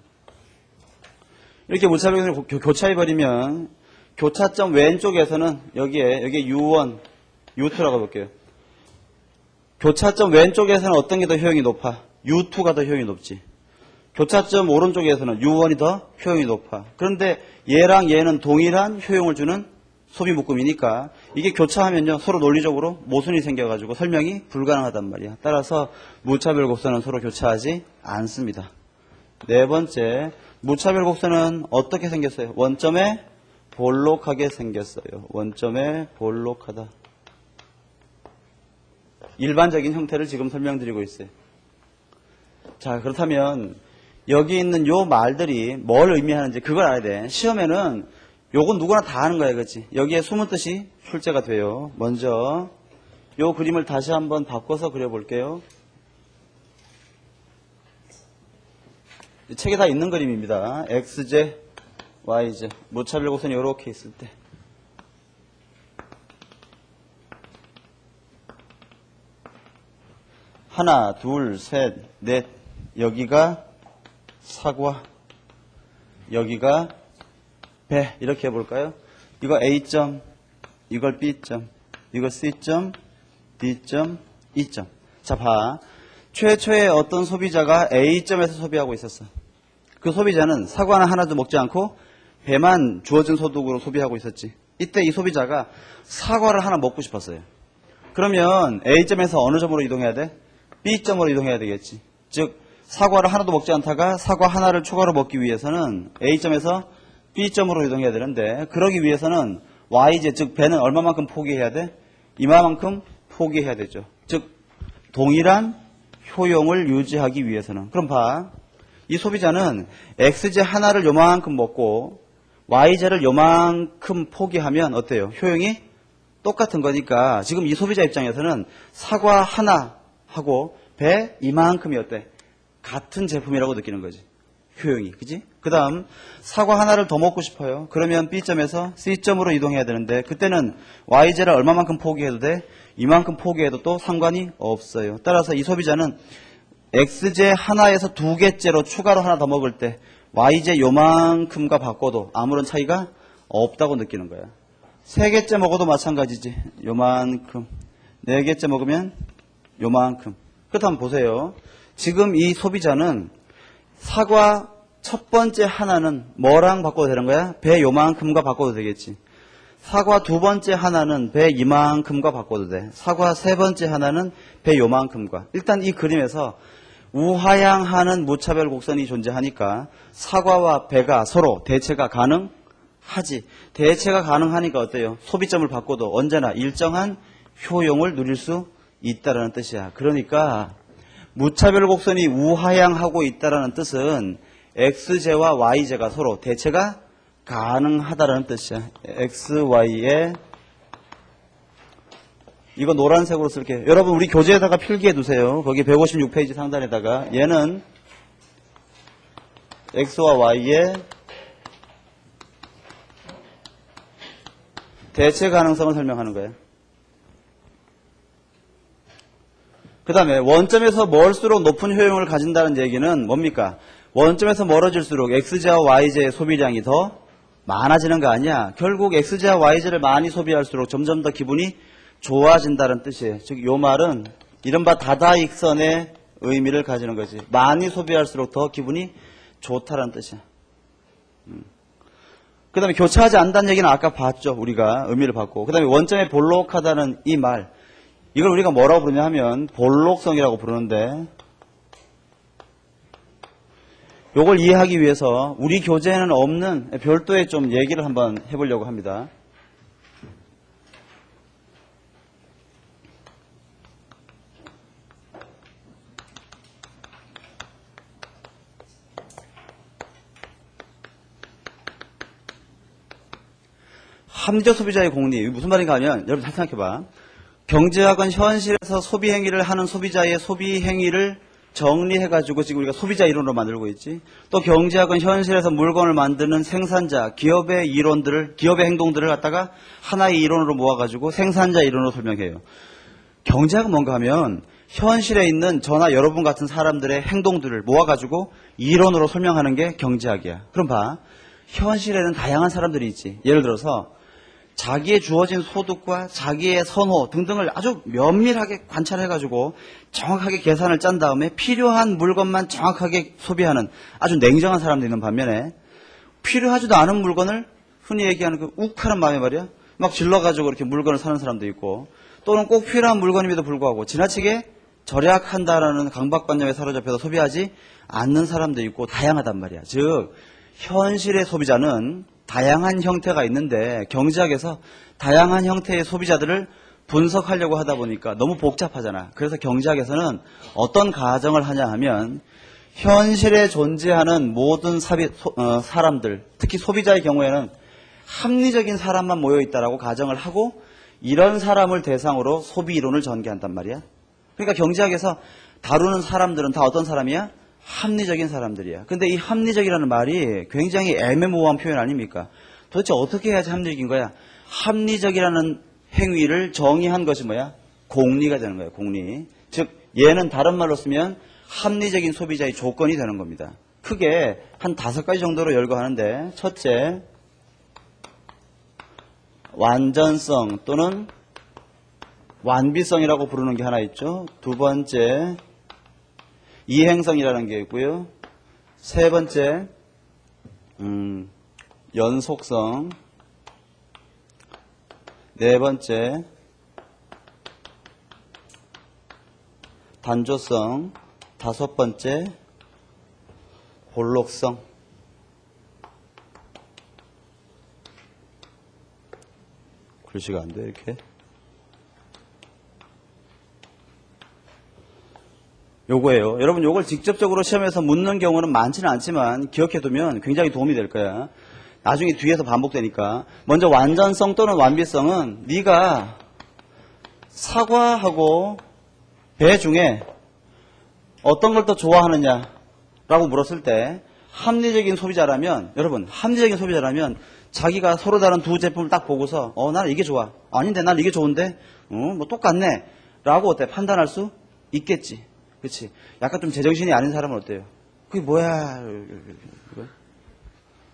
이렇게 무차별 곡선이 교차해버리면 교차점 왼쪽에서는 여기에 U1, U2라고 볼게요. 교차점 왼쪽에서는 어떤 게 더 효용이 높아? U2가 더 효용이 높지. 교차점 오른쪽에서는 U1이 더 효용이 높아. 그런데 얘랑 얘는 동일한 효용을 주는 소비 묶음이니까 이게 교차하면요 서로 논리적으로 모순이 생겨가지고 설명이 불가능하단 말이야. 따라서 무차별 곡선은 서로 교차하지 않습니다. 네 번째, 무차별 곡선은 어떻게 생겼어요? 원점에 볼록하게 생겼어요. 원점에 볼록하다. 일반적인 형태를 지금 설명드리고 있어요. 자, 그렇다면 여기 있는 요 말들이 뭘 의미하는지 그걸 알아야 돼. 시험에는 요건 누구나 다 아는 거야, 그렇지? 여기에 숨은 뜻이 출제가 돼요. 먼저 요 그림을 다시 한번 바꿔서 그려볼게요. 책에 다 있는 그림입니다. XJ, YJ. 무차별 곡선이 이렇게 있을 때. 하나, 둘, 셋, 넷. 여기가 사과, 여기가 배. 이렇게 해볼까요? 이거 A점, 이걸 B점, 이거 C점, D점, E점. 자, 봐. 최초에 어떤 소비자가 A점에서 소비하고 있었어. 그 소비자는 사과는 하나도 먹지 않고 배만 주어진 소득으로 소비하고 있었지. 이때 이 소비자가 사과를 하나 먹고 싶었어요. 그러면 A점에서 어느 점으로 이동해야 돼? B점으로 이동해야 되겠지. 즉 사과를 하나도 먹지 않다가 사과 하나를 추가로 먹기 위해서는 A점에서 B점으로 이동해야 되는데, 그러기 위해서는 YJ, 즉 배는 얼마만큼 포기해야 돼? 이만큼 포기해야 되죠. 즉 동일한 효용을 유지하기 위해서는. 그럼 봐. 이 소비자는 X제 하나를 요만큼 먹고 Y제를 요만큼 포기하면 어때요? 효용이 똑같은 거니까 지금 이 소비자 입장에서는 사과 하나하고 배 이만큼이 어때? 같은 제품이라고 느끼는 거지. 효용이. 그지? 그 다음 사과 하나를 더 먹고 싶어요. 그러면 B점에서 C점으로 이동해야 되는데 그때는 Y제를 얼마만큼 포기해도 돼? 이만큼 포기해도 또 상관이 없어요. 따라서 이 소비자는 X제 하나에서 두 개째로 추가로 하나 더 먹을 때 Y제 요만큼과 바꿔도 아무런 차이가 없다고 느끼는 거야. 세 개째 먹어도 마찬가지지. 요만큼. 네 개째 먹으면 요만큼. 그렇다면 보세요. 지금 이 소비자는 사과 첫 번째 하나는 뭐랑 바꿔도 되는 거야? 배 요만큼과 바꿔도 되겠지. 사과 두 번째 하나는 배 이만큼과 바꿔도 돼. 사과 세 번째 하나는 배 요만큼과. 일단 이 그림에서 우하향하는 무차별 곡선이 존재하니까 사과와 배가 서로 대체가 가능하지. 대체가 가능하니까 어때요? 소비점을 바꿔도 언제나 일정한 효용을 누릴 수 있다는 뜻이야. 그러니까 무차별 곡선이 우하향하고 있다는 뜻은 X제와 Y제가 서로 대체가 가능하다는 뜻이야. XY에 이거 노란색으로 쓸게요. 여러분 우리 교재에다가 필기해 두세요. 거기 156페이지 상단에다가 얘는 X와 Y의 대체 가능성을 설명하는 거예요. 그 다음에 원점에서 멀수록 높은 효용을 가진다는 얘기는 뭡니까? 원점에서 멀어질수록 X제와 Y제의 소비량이 더 많아지는 거 아니야. 결국 X제와 Y제를 많이 소비할수록 점점 더 기분이 좋아진다는 뜻이에요. 즉, 요 말은 이른바 다다익선의 의미를 가지는 거지. 많이 소비할수록 더 기분이 좋다는 뜻이야. 그 다음에 교차하지 않는다는 얘기는 아까 봤죠. 우리가 의미를 봤고. 그 다음에 원점에 볼록하다는 이 말. 이걸 우리가 뭐라고 부르냐 하면 볼록성이라고 부르는데 요걸 이해하기 위해서 우리 교재에는 없는 별도의 좀 얘기를 한번 해보려고 합니다. 합리적 소비자의 공리. 이게 무슨 말인가 하면 여러분 잘 생각해봐. 경제학은 현실에서 소비 행위를 하는 소비자의 소비 행위를 정리해가지고 지금 우리가 소비자 이론으로 만들고 있지. 또 경제학은 현실에서 물건을 만드는 생산자, 기업의 이론들을, 기업의 행동들을 갖다가 하나의 이론으로 모아가지고 생산자 이론으로 설명해요. 경제학은 뭔가 하면 현실에 있는 저나 여러분 같은 사람들의 행동들을 모아가지고 이론으로 설명하는 게 경제학이야. 그럼 봐. 현실에는 다양한 사람들이 있지. 예를 들어서 자기의 주어진 소득과 자기의 선호 등등을 아주 면밀하게 관찰해가지고 정확하게 계산을 짠 다음에 필요한 물건만 정확하게 소비하는 아주 냉정한 사람도 있는 반면에 필요하지도 않은 물건을 흔히 얘기하는 그 욱하는 마음에 말이야. 막 질러가지고 이렇게 물건을 사는 사람도 있고 또는 꼭 필요한 물건임에도 불구하고 지나치게 절약한다라는 강박관념에 사로잡혀서 소비하지 않는 사람도 있고 다양하단 말이야. 즉 현실의 소비자는 다양한 형태가 있는데 경제학에서 다양한 형태의 소비자들을 분석하려고 하다 보니까 너무 복잡하잖아. 그래서 경제학에서는 어떤 가정을 하냐 하면 현실에 존재하는 모든 사람들, 특히 소비자의 경우에는 합리적인 사람만 모여있다라고 가정을 하고 이런 사람을 대상으로 소비 이론을 전개한단 말이야. 그러니까 경제학에서 다루는 사람들은 다 어떤 사람이야? 합리적인 사람들이야. 근데 이 합리적이라는 말이 굉장히 애매모호한 표현 아닙니까? 도대체 어떻게 해야지 합리적인 거야? 합리적이라는 행위를 정의한 것이 뭐야? 공리가 되는 거야, 공리. 즉, 얘는 다른 말로 쓰면 합리적인 소비자의 조건이 되는 겁니다. 크게 한 5가지 정도로 열거하는데, 첫째, 완전성 또는 완비성이라고 부르는 게 하나 있죠. 두 번째, 이행성이라는 게 있고요. 세 번째, 연속성. 네 번째, 단조성. 다섯 번째, 볼록성. 글씨가 안 돼, 이렇게. 요거예요. 여러분 요걸 직접적으로 시험에서 묻는 경우는 많지는 않지만 기억해두면 굉장히 도움이 될 거야. 나중에 뒤에서 반복되니까. 먼저 완전성 또는 완비성은 네가 사과하고 배 중에 어떤 걸 더 좋아하느냐라고 물었을 때 합리적인 소비자라면, 여러분 합리적인 소비자라면 자기가 서로 다른 두 제품을 딱 보고서 나는 이게 좋아, 아닌데 난 이게 좋은데 뭐 똑같네 라고 어때 판단할 수 있겠지. 그치? 약간 좀 제정신이 아닌 사람은 어때요? 그게 뭐야?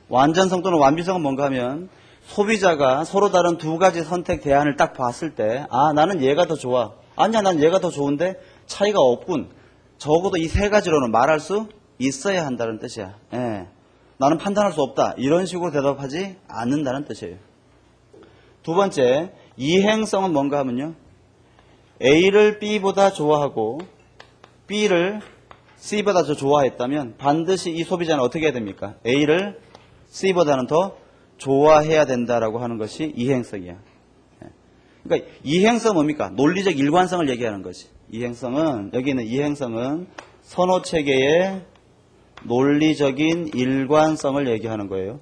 완전성 또는 완비성은 뭔가 하면 소비자가 서로 다른 두 가지 선택 대안을 딱 봤을 때 나는 얘가 더 좋아, 아니야 난 얘가 더 좋은데 차이가 없군. 적어도 이 세 가지로는 말할 수 있어야 한다는 뜻이야. 예. 나는 판단할 수 없다. 이런 식으로 대답하지 않는다는 뜻이에요. 두 번째, 이행성은 뭔가 하면요. A를 B보다 좋아하고 B를 C보다 더 좋아했다면 반드시 이 소비자는 어떻게 해야 됩니까? A를 C보다는 더 좋아해야 된다라고 하는 것이 이행성이야. 그러니까 이행성은 뭡니까? 논리적 일관성을 얘기하는 거지. 이행성은, 여기 있는 이행성은 선호체계의 논리적인 일관성을 얘기하는 거예요.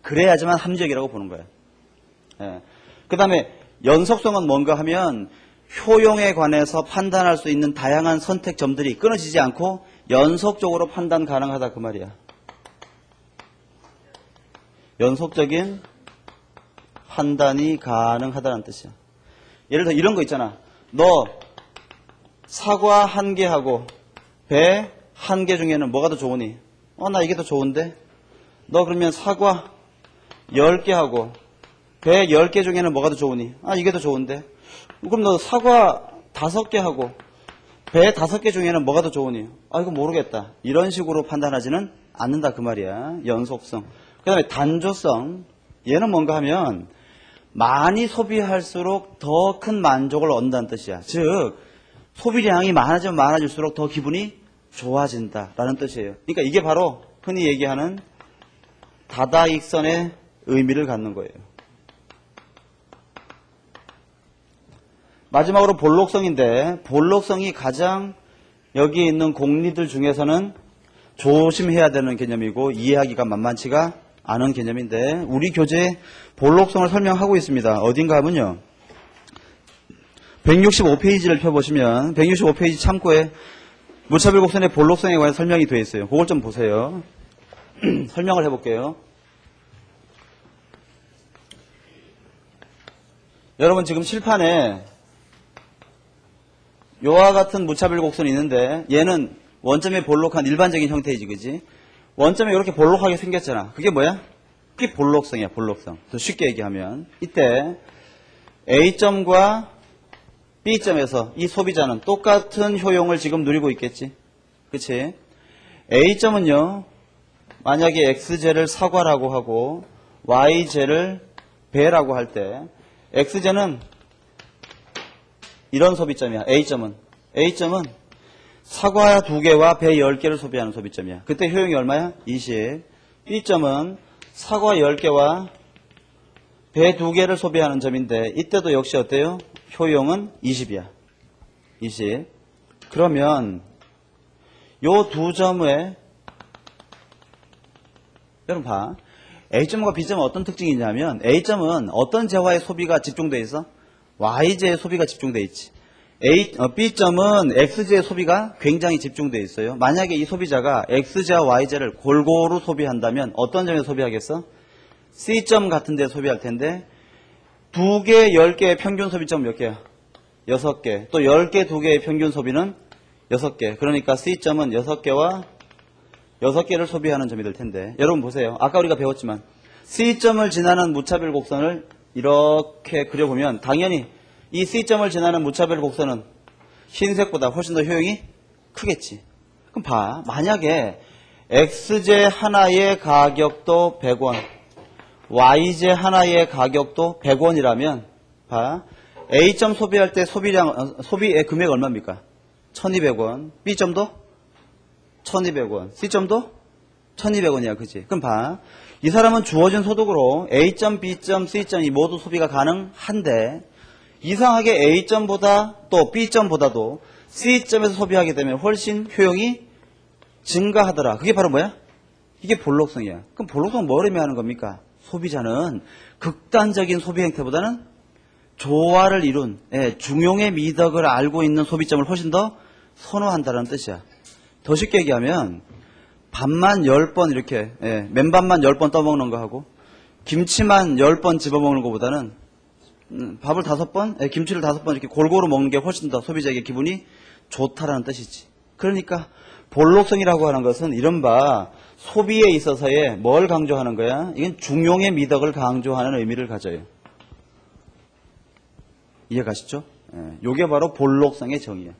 그래야지만 합리적이라고 보는 거예요. 그 다음에 연속성은 뭔가 하면 효용에 관해서 판단할 수 있는 다양한 선택점들이 끊어지지 않고 연속적으로 판단 가능하다 그 말이야. 연속적인 판단이 가능하다는 뜻이야. 예를 들어 이런 거 있잖아. 너 사과 1개하고 배 1개 중에는 뭐가 더 좋으니? 나 이게 더 좋은데? 너 그러면 사과 10개하고 배 10개 중에는 뭐가 더 좋으니? 이게 더 좋은데? 그럼 너 사과 5개하고 배 5개 중에는 뭐가 더 좋으니? 이거 모르겠다. 이런 식으로 판단하지는 않는다 그 말이야. 연속성. 그 다음에 단조성. 얘는 뭔가 하면 많이 소비할수록 더 큰 만족을 얻는다는 뜻이야. 즉 소비량이 많아지면 많아질수록 더 기분이 좋아진다라는 뜻이에요. 그러니까 이게 바로 흔히 얘기하는 다다익선의 의미를 갖는 거예요. 마지막으로 볼록성인데, 볼록성이 가장 여기 있는 공리들 중에서는 조심해야 되는 개념이고 이해하기가 만만치가 않은 개념인데, 우리 교재에 볼록성을 설명하고 있습니다. 어딘가 하면요, 165페이지를 펴보시면 165페이지 참고에 무차별 곡선의 볼록성에 관한 설명이 되어 있어요. 그걸 좀 보세요. 설명을 해볼게요. 여러분 지금 칠판에 요와 같은 무차별 곡선이 있는데 얘는 원점에 볼록한 일반적인 형태이지, 그지? 원점에 이렇게 볼록하게 생겼잖아. 그게 뭐야? 그게 볼록성이야, 볼록성. 더 쉽게 얘기하면 이때 A점과 B점에서 이 소비자는 똑같은 효용을 지금 누리고 있겠지. 그치? A점은요, 만약에 XJ를 사과라고 하고 YJ를 배라고 할 때 XJ는 이런 소비점이야. A점은 사과 2개와 배 10개를 소비하는 소비점이야. 그때 효용이 얼마야? 20. B점은 사과 10개와 배 2개를 소비하는 점인데 이때도 역시 어때요? 효용은 20이야. 20. 그러면 요 두 점에 여러분 봐. A점과 B점은 어떤 특징이 있냐면 A점은 어떤 재화의 소비가 집중되어 있어? Y재의 소비가 집중되어 있지. B점은 X재의 소비가 굉장히 집중되어 있어요. 만약에 이 소비자가 X재와 Y재를 골고루 소비한다면 어떤 점에 소비하겠어? C점 같은 데 소비할 텐데 2개, 10개의 평균 소비점 몇 개야? 6개. 또 10개, 2개의 평균 소비는 6개. 그러니까 C점은 6개와 6개를 소비하는 점이 될 텐데 여러분 보세요. 아까 우리가 배웠지만 C점을 지나는 무차별 곡선을 이렇게 그려보면 당연히 이 C점을 지나는 무차별 곡선은 흰색보다 훨씬 더 효용이 크겠지. 그럼 봐. 만약에 X제 하나의 가격도 100원, Y제 하나의 가격도 100원이라면 봐. A점 소비할 때 소비의 금액 얼마입니까? 1200원. B점도 1200원. C점도 1200원이야. 그치? 그럼 봐. 이 사람은 주어진 소득으로 A점, B점, C점이 모두 소비가 가능한데 이상하게 A점보다 또 B점보다도 C점에서 소비하게 되면 훨씬 효용이 증가하더라. 그게 바로 뭐야? 이게 볼록성이야. 그럼 볼록성은 뭘 의미하는 겁니까? 소비자는 극단적인 소비 행태보다는 조화를 이룬 중용의 미덕을 알고 있는 소비점을 훨씬 더 선호한다는 뜻이야. 더 쉽게 얘기하면 밥만 10번 이렇게 맨밥만 10번 떠먹는 거 하고 김치만 10번 집어먹는 것보다는 밥을 5번, 김치를 5번 이렇게 골고루 먹는 게 훨씬 더 소비자에게 기분이 좋다라는 뜻이지. 그러니까 볼록성이라고 하는 것은 이른바 소비에 있어서의 뭘 강조하는 거야? 이건 중용의 미덕을 강조하는 의미를 가져요. 이해가시죠? 이게 바로 볼록성의 정의야.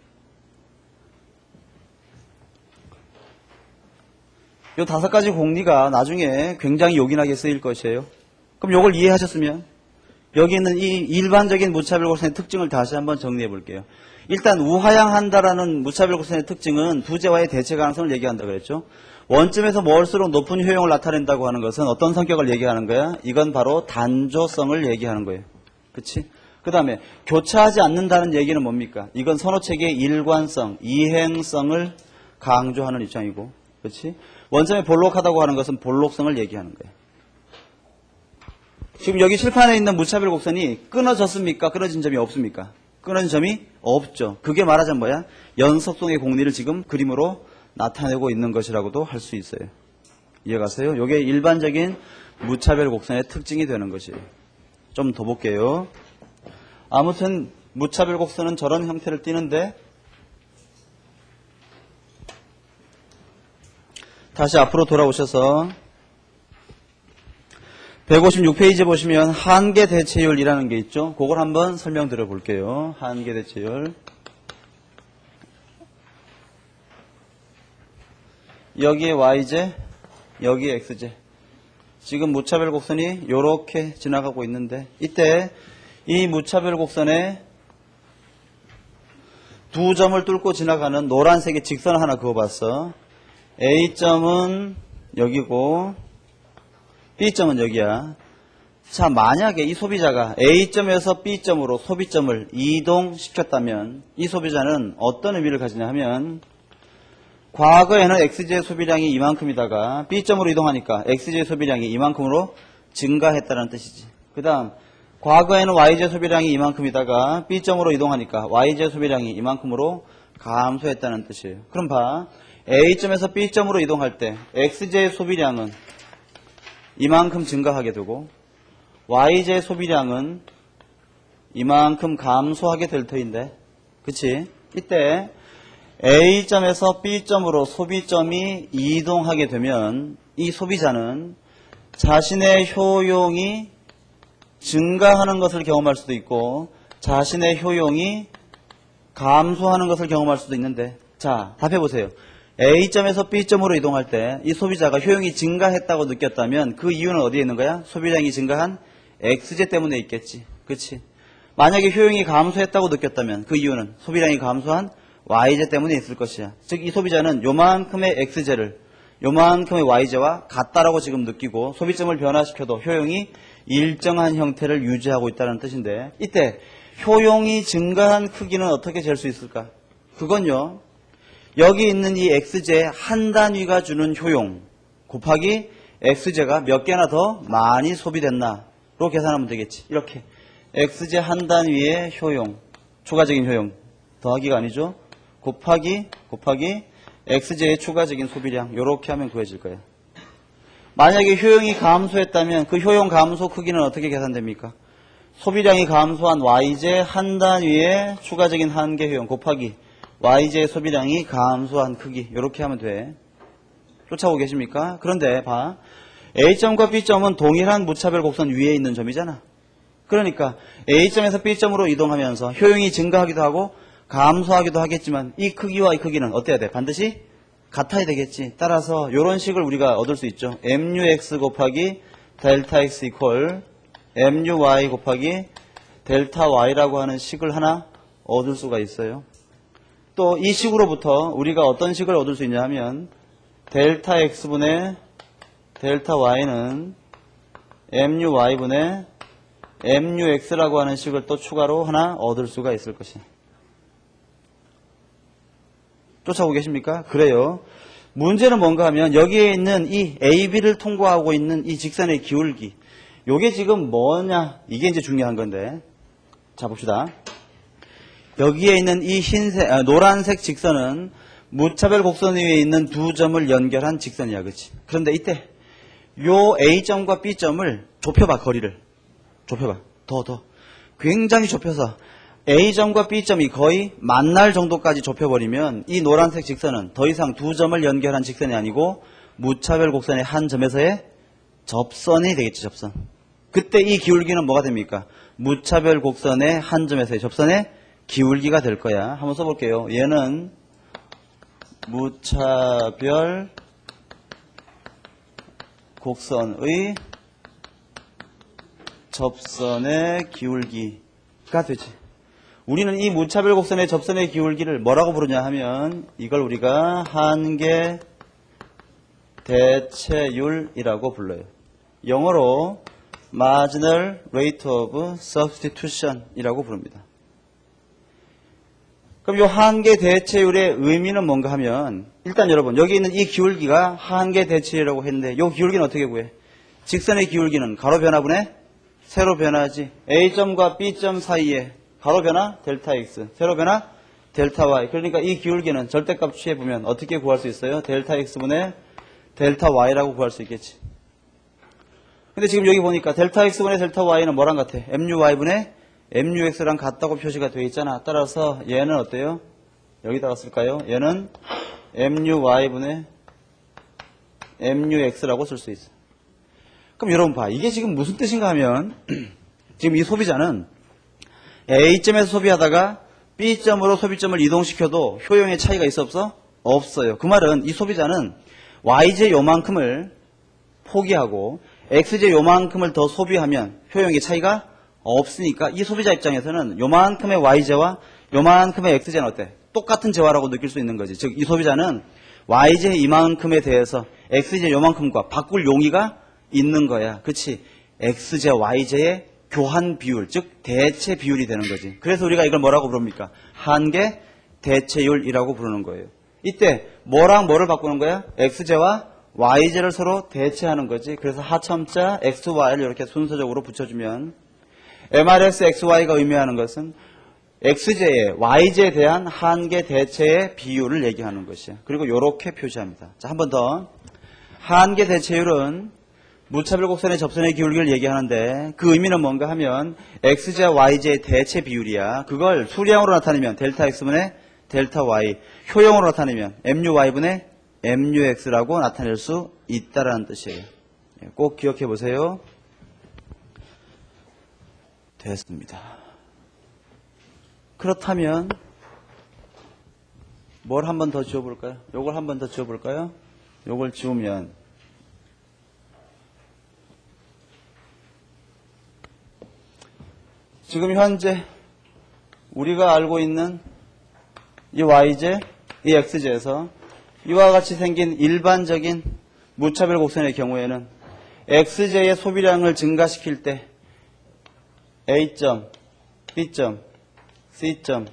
이 5가지 공리가 나중에 굉장히 요긴하게 쓰일 것이에요. 그럼 요걸 이해하셨으면 여기 있는 이 일반적인 무차별 곡선의 특징을 다시 한번 정리해 볼게요. 일단 우하향한다라는 무차별 곡선의 특징은 부재와의 대체 가능성을 얘기한다 그랬죠. 원점에서 멀수록 높은 효용을 나타낸다고 하는 것은 어떤 성격을 얘기하는 거야? 이건 바로 단조성을 얘기하는 거예요. 그치? 그 다음에 교차하지 않는다는 얘기는 뭡니까? 이건 선호체계의 일관성, 이행성을 강조하는 입장이고, 그렇지? 원점에 볼록하다고 하는 것은 볼록성을 얘기하는 거예요. 지금 여기 칠판에 있는 무차별 곡선이 끊어졌습니까? 끊어진 점이 없습니까? 끊어진 점이 없죠. 그게 말하자면 뭐야? 연속성의 공리를 지금 그림으로 나타내고 있는 것이라고도 할 수 있어요. 이해가세요? 이게 일반적인 무차별 곡선의 특징이 되는 것이에요. 좀 더 볼게요. 아무튼 무차별 곡선은 저런 형태를 띠는데 다시 앞으로 돌아오셔서 156페이지에 보시면 한계 대체율이라는 게 있죠. 그걸 한번 설명드려 볼게요. 한계 대체율. 여기에 y제, 여기에 x제. 지금 무차별 곡선이 이렇게 지나가고 있는데 이때 이 무차별 곡선에 두 점을 뚫고 지나가는 노란색의 직선을 하나 그어봤어. A점은 여기고 B점은 여기야. 자, 만약에 이 소비자가 A점에서 B점으로 소비점을 이동시켰다면 이 소비자는 어떤 의미를 가지냐 하면 과거에는 XJ 소비량이 이만큼이다가 B점으로 이동하니까 XJ 소비량이 이만큼으로 증가했다는 뜻이지. 그 다음 과거에는 YJ 소비량이 이만큼이다가 B점으로 이동하니까 YJ 소비량이 이만큼으로 감소했다는 뜻이에요. 그럼 봐. A점에서 B점으로 이동할 때 XJ 소비량은 이만큼 증가하게 되고 YJ 소비량은 이만큼 감소하게 될 터인데, 그치? 이때 A점에서 B점으로 소비점이 이동하게 되면 이 소비자는 자신의 효용이 증가하는 것을 경험할 수도 있고 자신의 효용이 감소하는 것을 경험할 수도 있는데, 자, 답해보세요. A점에서 B점으로 이동할 때 이 소비자가 효용이 증가했다고 느꼈다면 그 이유는 어디에 있는 거야? 소비량이 증가한 X제 때문에 있겠지. 그치? 만약에 효용이 감소했다고 느꼈다면 그 이유는 소비량이 감소한 Y제 때문에 있을 것이야. 즉 이 소비자는 요만큼의 X제를 요만큼의 Y제와 같다라고 지금 느끼고 소비점을 변화시켜도 효용이 일정한 형태를 유지하고 있다는 뜻인데, 이때 효용이 증가한 크기는 어떻게 잴 수 있을까? 그건요, 여기 있는 이 X제 한 단위가 주는 효용 곱하기 X제가 몇 개나 더 많이 소비됐나로 계산하면 되겠지. 이렇게 X제 한 단위의 효용, 추가적인 효용 더하기가 아니죠. 곱하기 X제의 추가적인 소비량, 이렇게 하면 구해질 거예요. 만약에 효용이 감소했다면 그 효용 감소 크기는 어떻게 계산됩니까? 소비량이 감소한 Y제 한 단위의 추가적인 한계 효용 곱하기 Y제의 소비량이 감소한 크기, 이렇게 하면 돼. 쫓아오고 계십니까? 그런데 봐. A점과 B점은 동일한 무차별 곡선 위에 있는 점이잖아. 그러니까 A점에서 B점으로 이동하면서 효용이 증가하기도 하고 감소하기도 하겠지만 이 크기와 이 크기는 어때야 돼? 반드시 같아야 되겠지. 따라서 이런 식을 우리가 얻을 수 있죠. MUX 곱하기 델타 X 이퀄 MUY 곱하기 델타 Y라고 하는 식을 하나 얻을 수가 있어요. 또 이 식으로부터 우리가 어떤 식을 얻을 수 있냐 하면 델타 X분의 델타 Y는 MUY분의 MUX라고 하는 식을 또 추가로 하나 얻을 수가 있을 것이야. 쫓아오고 계십니까? 그래요. 문제는 뭔가 하면 여기에 있는 이 AB를 통과하고 있는 이 직선의 기울기. 요게 지금 뭐냐? 이게 이제 중요한 건데. 자, 봅시다. 여기에 있는 이 노란색 직선은 무차별 곡선 위에 있는 두 점을 연결한 직선이야. 그치? 그런데 이때 요 A점과 B점을 좁혀봐, 거리를. 좁혀봐. 더. 굉장히 좁혀서 A점과 B점이 거의 만날 정도까지 좁혀버리면 이 노란색 직선은 더 이상 두 점을 연결한 직선이 아니고 무차별 곡선의 한 점에서의 접선이 되겠지, 접선. 그때 이 기울기는 뭐가 됩니까? 무차별 곡선의 한 점에서의 접선의 기울기가 될 거야. 한번 써볼게요. 얘는 무차별 곡선의 접선의 기울기가 되지. 우리는 이 무차별 곡선의 접선의 기울기를 뭐라고 부르냐 하면 이걸 우리가 한계 대체율이라고 불러요. 영어로 marginal rate of substitution 이라고 부릅니다. 그럼 이 한계 대체율의 의미는 뭔가 하면 일단 여러분 여기 있는 이 기울기가 한계 대체율이라고 했는데 이 기울기는 어떻게 구해? 직선의 기울기는 가로 변화분의 세로 변화지. A점과 B점 사이에 가로 변화 델타 X, 세로 변화 델타 Y. 그러니까 이 기울기는 절대값 취해보면 어떻게 구할 수 있어요? 델타 X분의 델타 Y라고 구할 수 있겠지. 근데 지금 여기 보니까 델타 X분의 델타 Y는 뭐랑 같아? MUY분의 MUX랑 같다고 표시가 되어 있잖아. 따라서 얘는 어때요? 여기다가 쓸까요? 얘는 MUY분의 MUX라고 쓸 수 있어. 그럼 여러분 봐. 이게 지금 무슨 뜻인가 하면 지금 이 소비자는 A점에서 소비하다가 B점으로 소비점을 이동시켜도 효용의 차이가 있어 없어? 없어요. 그 말은 이 소비자는 YJ 요만큼을 포기하고 XJ 요만큼을 더 소비하면 효용의 차이가 없으니까 이 소비자 입장에서는 요만큼의 YJ와 요만큼의 XJ는 어때? 똑같은 재화라고 느낄 수 있는 거지. 즉 이 소비자는 YJ 이만큼에 대해서 XJ 요만큼과 바꿀 용의가 있는 거야. 그치? XJ, YJ의 교환 비율, 즉 대체 비율이 되는 거지. 그래서 우리가 이걸 뭐라고 부릅니까? 한계 대체율이라고 부르는 거예요. 이때 뭐랑 뭐를 바꾸는 거야? XJ와 YJ를 서로 대체하는 거지. 그래서 하첨자 XY를 이렇게 순서적으로 붙여주면 MRS XY가 의미하는 것은 XJ의 YJ에 대한 한계 대체의 비율을 얘기하는 것이야. 그리고 이렇게 표시합니다. 자, 한 번 더. 한계 대체율은 무차별 곡선의 접선의 기울기를 얘기하는데 그 의미는 뭔가 하면 XJ와 YJ의 대체 비율이야. 그걸 수량으로 나타내면 델타 X분의 델타 Y, 효용으로 나타내면 MUY분의 MUX라고 나타낼 수 있다라는 뜻이에요. 꼭 기억해 보세요. 됐습니다. 그렇다면 뭘 한 번 더 지워볼까요? 요걸 한 번 더 지워볼까요? 요걸 지우면 지금 현재 우리가 알고 있는 이 YJ, 이 XJ에서 이와 같이 생긴 일반적인 무차별 곡선의 경우에는 XJ의 소비량을 증가시킬 때 A점, B점, C점,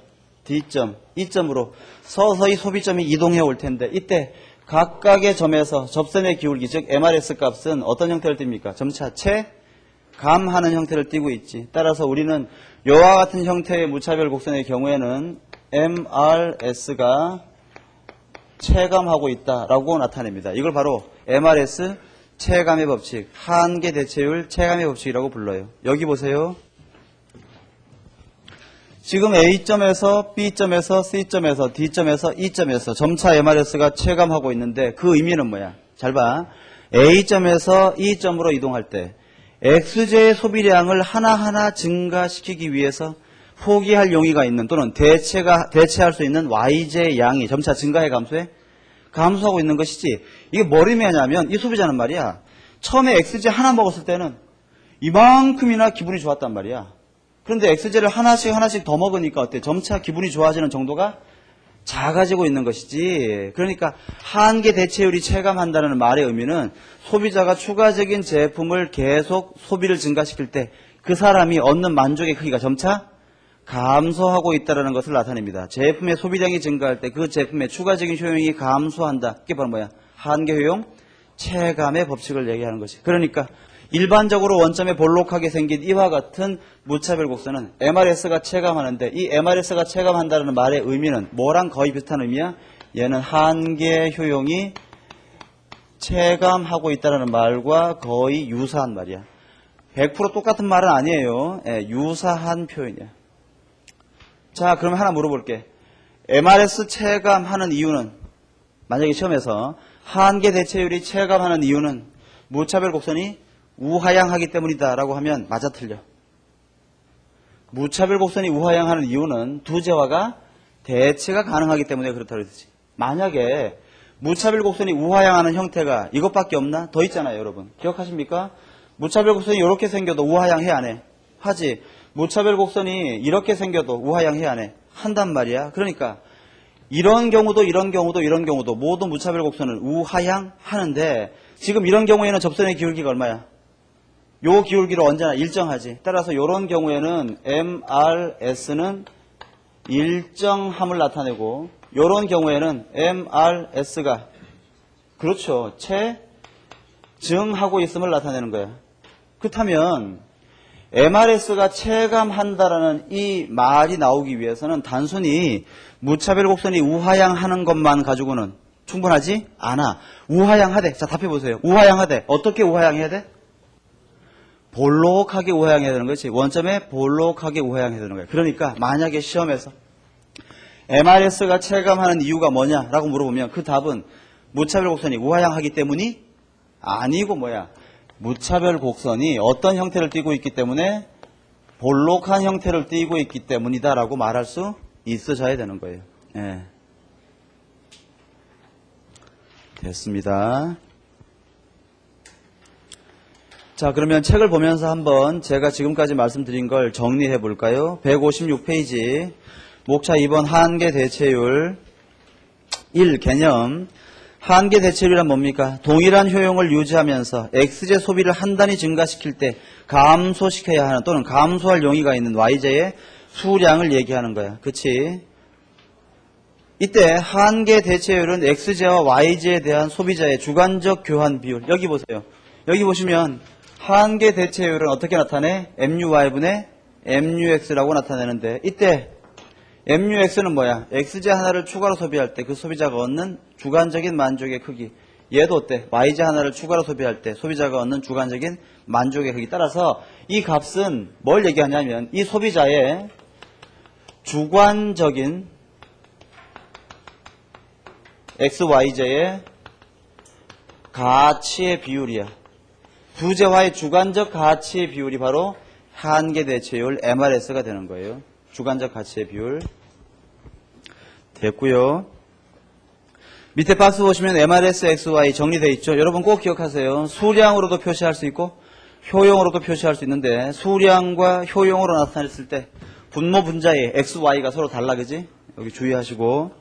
D점, E점으로 서서히 소비점이 이동해 올 텐데 이때 각각의 점에서 접선의 기울기, 즉 MRS 값은 어떤 형태를 띱니까? 점차 체감하는 형태를 띠고 있지. 따라서 우리는 이와 같은 형태의 무차별 곡선의 경우에는 MRS가 체감하고 있다라고 나타냅니다. 이걸 바로 MRS 체감의 법칙, 한계 대체율 체감의 법칙이라고 불러요. 여기 보세요. 지금 A점에서 B점에서 C점에서 D점에서 E점에서 점차 MRS가 체감하고 있는데 그 의미는 뭐야? 잘 봐. A점에서 E점으로 이동할 때 XJ의 소비량을 하나하나 증가시키기 위해서 포기할 용의가 있는 또는 대체할 수 있는 YJ 양이 점차 증가해 감소하고 있는 것이지. 이게 뭘 의미하냐면 이 소비자는 말이야. 처음에 XJ 하나 먹었을 때는 이만큼이나 기분이 좋았단 말이야. 그런데 XJ를 하나씩 더 먹으니까 어때? 점차 기분이 좋아지는 정도가 작아지고 있는 것이지. 그러니까 한계 대체율이 체감한다는 말의 의미는 소비자가 추가적인 제품을 계속 소비를 증가시킬 때 그 사람이 얻는 만족의 크기가 점차 감소하고 있다는 것을 나타냅니다. 제품의 소비량이 증가할 때 그 제품의 추가적인 효용이 감소한다. 이게 바로 뭐야? 한계 효용 체감의 법칙을 얘기하는 것이. 그러니까 일반적으로 원점에 볼록하게 생긴 이와 같은 무차별 곡선은 MRS가 체감하는데, 이 MRS가 체감한다는 말의 의미는 뭐랑 거의 비슷한 의미야? 얘는 한계 효용이 체감하고 있다는 말과 거의 유사한 말이야. 100% 똑같은 말은 아니에요. 유사한 표현이야. 자, 그러면 하나 물어볼게. MRS 체감하는 이유는, 만약에 시험에서 한계 대체율이 체감하는 이유는 무차별 곡선이 우하향하기 때문이다 라고 하면 맞아 틀려. 무차별 곡선이 우하향하는 이유는 두 재화가 대치가 가능하기 때문에 그렇다고 했지. 만약에 무차별 곡선이 우하향하는 형태가 이것밖에 없나? 더 있잖아요, 여러분. 기억하십니까? 무차별 곡선이 이렇게 생겨도 우하향해 안 해? 하지. 무차별 곡선이 이렇게 생겨도 우하향해 안 해? 한단 말이야. 그러니까 이런 경우도 이런 경우도 이런 경우도 모두 무차별 곡선은 우하향하는데, 지금 이런 경우에는 접선의 기울기가 얼마야? 요 기울기로 언제나 일정하지. 따라서 이런 경우에는 MRS는 일정함을 나타내고, 이런 경우에는 MRS가 그렇죠, 체증하고 있음을 나타내는 거야. 그렇다면 MRS가 체감한다라는 이 말이 나오기 위해서는 단순히 무차별 곡선이 우하향하는 것만 가지고는 충분하지 않아. 우하향하되, 자 답해보세요. 우하향하되 어떻게 우하향해야 돼? 볼록하게 우하향해야 되는 거지. 원점에 볼록하게 우하향해야 되는 거야. 그러니까 만약에 시험에서 MRS가 체감하는 이유가 뭐냐라고 물어보면 그 답은 무차별 곡선이 우하향하기 때문이 아니고 뭐야? 무차별 곡선이 어떤 형태를 띠고 있기 때문에 볼록한 형태를 띠고 있기 때문이다라고 말할 수 있어져야 되는 거예요. 예. 됐습니다. 자, 그러면 책을 보면서 한번 제가 지금까지 말씀드린 걸 정리해 볼까요? 156페이지 목차 2번 한계 대체율 1 개념. 한계 대체율이란 뭡니까? 동일한 효용을 유지하면서 X제 소비를 한 단위 증가시킬 때 감소시켜야 하는 또는 감소할 용의가 있는 Y제의 수량을 얘기하는 거야. 그치? 이때 한계 대체율은 X제와 Y제에 대한 소비자의 주관적 교환 비율. 여기 보세요. 여기 보시면 한계 대체율은 어떻게 나타내? MUY분의 MUX라고 나타내는데, 이때 MUX는 뭐야? X제 하나를 추가로 소비할 때 그 소비자가 얻는 주관적인 만족의 크기. 얘도 어때? Y제 하나를 추가로 소비할 때 소비자가 얻는 주관적인 만족의 크기. 따라서 이 값은 뭘 얘기하냐면 이 소비자의 주관적인 XY제의 가치의 비율이야. 두 재화의 주관적 가치의 비율이 바로 한계 대체율 MRS가 되는 거예요. 주관적 가치의 비율. 됐고요. 밑에 박스 보시면 MRS, XY 정리되어 있죠. 여러분 꼭 기억하세요. 수량으로도 표시할 수 있고 효용으로도 표시할 수 있는데, 수량과 효용으로 나타냈을 때 분모 분자의 XY가 서로 달라, 그지? 여기 주의하시고.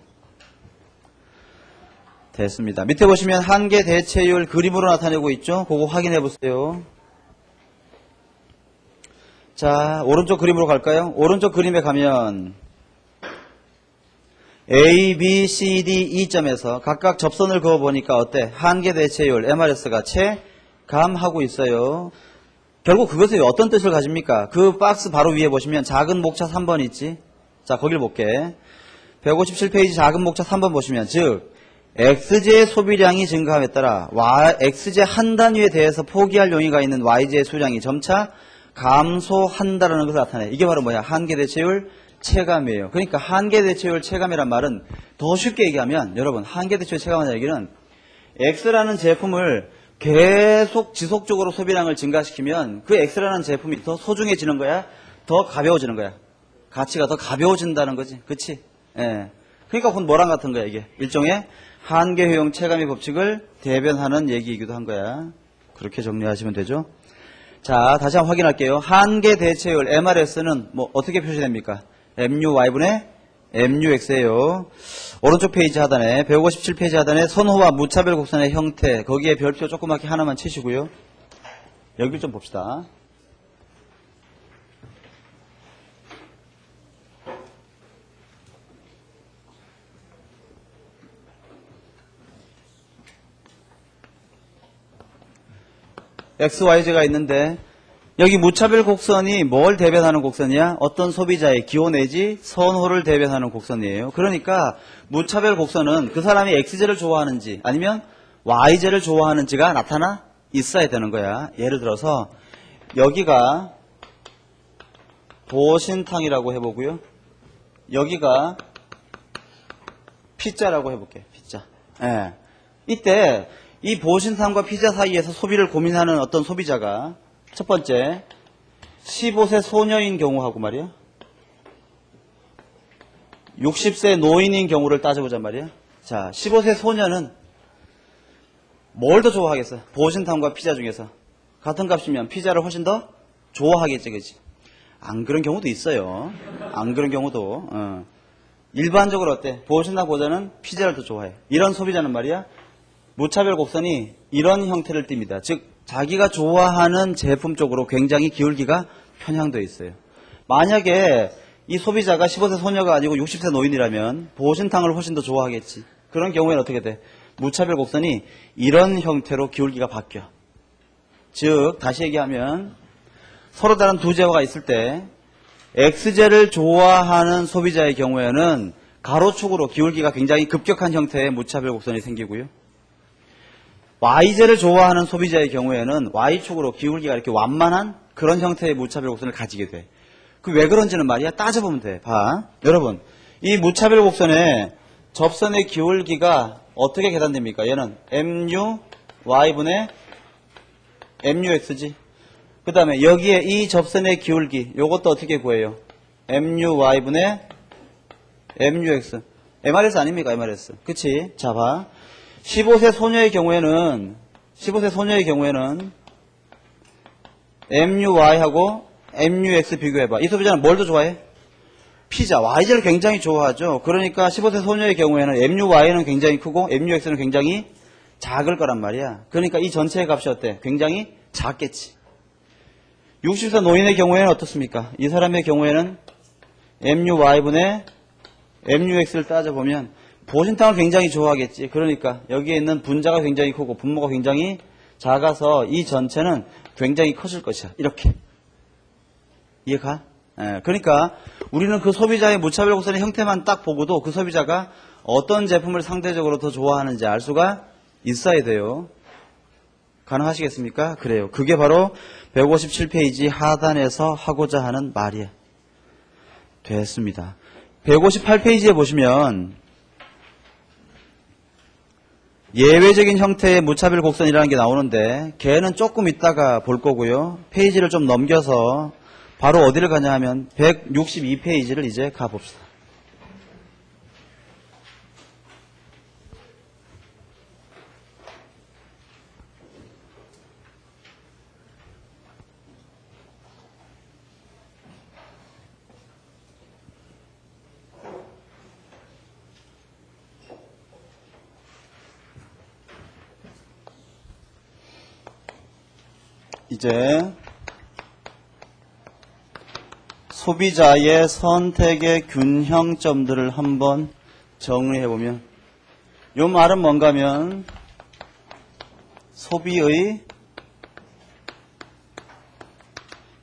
됐습니다. 밑에 보시면 한계 대체율 그림으로 나타내고 있죠. 그거 확인해 보세요. 자, 오른쪽 그림으로 갈까요? 오른쪽 그림에 가면 A, B, C, D, E점에서 각각 접선을 그어보니까 어때? 한계 대체율 MRS가 체감하고 있어요. 결국 그것이 어떤 뜻을 가집니까? 그 박스 바로 위에 보시면 작은 목차 3번 있지? 자, 거길 볼게. 157페이지 작은 목차 3번 보시면, 즉 X제의 소비량이 증가함에 따라 X제 한 단위에 대해서 포기할 용의가 있는 Y제의 수량이 점차 감소한다는 것을 나타내. 이게 바로 뭐야? 한계 대체율 체감이에요. 그러니까 한계 대체율 체감이란 말은 더 쉽게 얘기하면, 여러분 한계 대체율 체감하는 얘기는 X라는 제품을 계속 지속적으로 소비량을 증가시키면 그 X라는 제품이 더 소중해지는 거야? 더 가벼워지는 거야? 가치가 더 가벼워진다는 거지. 그치? 예. 그러니까 그건 뭐랑 같은 거야, 이게. 일종의 한계 효용 체감의 법칙을 대변하는 얘기이기도 한 거야. 그렇게 정리하시면 되죠. 자, 다시 한번 확인할게요. 한계 대체율 MRS는 뭐 어떻게 표시됩니까? MUY분의 MUX예요. 오른쪽 페이지 하단에 157페이지 하단에 선호와 무차별 곡선의 형태, 거기에 별표 조그맣게 하나만 치시고요. 여기 좀 봅시다. XYZ가 있는데 여기 무차별 곡선이 뭘 대변하는 곡선이야? 어떤 소비자의 기호 내지 선호를 대변하는 곡선이에요. 그러니까 무차별 곡선은 그 사람이 XZ를 좋아하는지 아니면 YZ를 좋아하는지가 나타나 있어야 되는 거야. 예를 들어서 여기가 보신탕이라고 해보고요. 여기가 피자라고 해볼게. 피자. 예. 이때 이 보신탕과 피자 사이에서 소비를 고민하는 어떤 소비자가 첫 번째 15세 소녀인 경우하고 말이야 60세 노인인 경우를 따져보자 말이야. 자, 15세 소녀는 뭘 더 좋아하겠어? 보신탕과 피자 중에서 같은 값이면 피자를 훨씬 더 좋아하겠지, 그치? 안 그런 경우도 있어요. 안 그런 경우도. 일반적으로 어때? 보신탕보다는 피자를 더 좋아해. 이런 소비자는 말이야 무차별 곡선이 이런 형태를 띱니다. 즉 자기가 좋아하는 제품 쪽으로 굉장히 기울기가 편향되어 있어요. 만약에 이 소비자가 15세 소녀가 아니고 60세 노인이라면 보신탕을 훨씬 더 좋아하겠지. 그런 경우에는 어떻게 돼? 무차별 곡선이 이런 형태로 기울기가 바뀌어. 즉 다시 얘기하면 서로 다른 두 재화가 있을 때 XZ를 좋아하는 소비자의 경우에는 가로축으로 기울기가 굉장히 급격한 형태의 무차별 곡선이 생기고요. YZ를 좋아하는 소비자의 경우에는 Y축으로 기울기가 이렇게 완만한 그런 형태의 무차별 곡선을 가지게 돼. 그 왜 그런지는 말이야 따져보면 돼. 봐. 여러분 이 무차별 곡선의 접선의 기울기가 어떻게 계산됩니까? 얘는 MU Y분의 MUX지. 그 다음에 여기에 이 접선의 기울기 요것도 어떻게 구해요? MU Y분의 MUX. MRS 아닙니까? MRS. 그치? 자 봐. 15세 소녀의 경우에는 MUY하고 MUX 비교해봐. 이 소비자는 뭘 더 좋아해? 피자, YZ를 굉장히 좋아하죠. 그러니까 15세 소녀의 경우에는 MUY는 굉장히 크고 MUX는 굉장히 작을 거란 말이야. 그러니까 이 전체의 값이 어때? 굉장히 작겠지. 60세 노인의 경우에는 어떻습니까? 이 사람의 경우에는 MUY분의 MUX를 따져보면 보신탕을 굉장히 좋아하겠지. 그러니까 여기에 있는 분자가 굉장히 크고 분모가 굉장히 작아서 이 전체는 굉장히 커질 것이야. 이렇게. 이해가? 그러니까 우리는 그 소비자의 무차별 곡선의 형태만 딱 보고도 그 소비자가 어떤 제품을 상대적으로 더 좋아하는지 알 수가 있어야 돼요. 가능하시겠습니까? 그래요. 그게 바로 157페이지 하단에서 하고자 하는 말이에요. 됐습니다. 158페이지에 보시면 예외적인 형태의 무차별 곡선이라는 게 나오는데 걔는 조금 이따가 볼 거고요. 페이지를 좀 넘겨서 바로 어디를 가냐 하면 162페이지를 이제 가봅시다. 이제 소비자의 선택의 균형점들을 한번 정리해보면 이 말은 뭔가 하면 소비의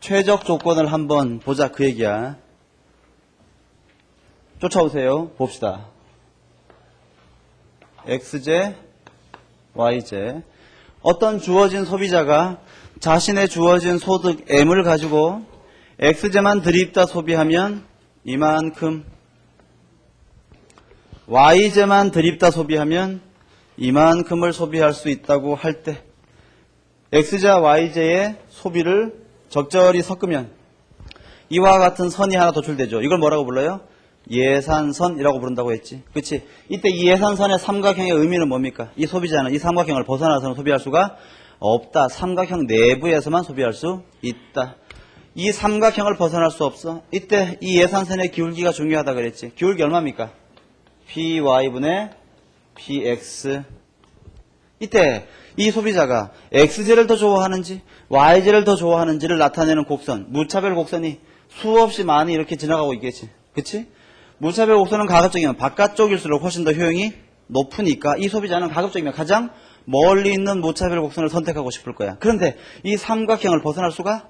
최적 조건을 한번 보자 그 얘기야. 쫓아오세요. 봅시다. XZ, YZ. 어떤 주어진 소비자가 자신의 주어진 소득 M을 가지고 XZ만 들이입다 소비하면 이만큼, YZ만 들이입다 소비하면 이만큼을 소비할 수 있다고 할 때 XZ와 YZ의 소비를 적절히 섞으면 이와 같은 선이 하나 도출되죠. 이걸 뭐라고 불러요? 예산선이라고 부른다고 했지. 그치? 이때 이 예산선의 삼각형의 의미는 뭡니까? 이 소비자는 이 삼각형을 벗어나서는 소비할 수가 없다. 삼각형 내부에서만 소비할 수 있다. 이 삼각형을 벗어날 수 없어. 이때 이 예산선의 기울기가 중요하다 그랬지. 기울기 얼마입니까? PY분의 PX. 이때 이 소비자가 XZ를 더 좋아하는지 YZ를 더 좋아하는지를 나타내는 곡선, 무차별 곡선이 수없이 많이 이렇게 지나가고 있겠지. 그치? 무차별 곡선은 가급적이면 바깥쪽일수록 훨씬 더 효용이 높으니까 이 소비자는 가급적이면 가장 멀리 있는 무차별 곡선을 선택하고 싶을 거야. 그런데 이 삼각형을 벗어날 수가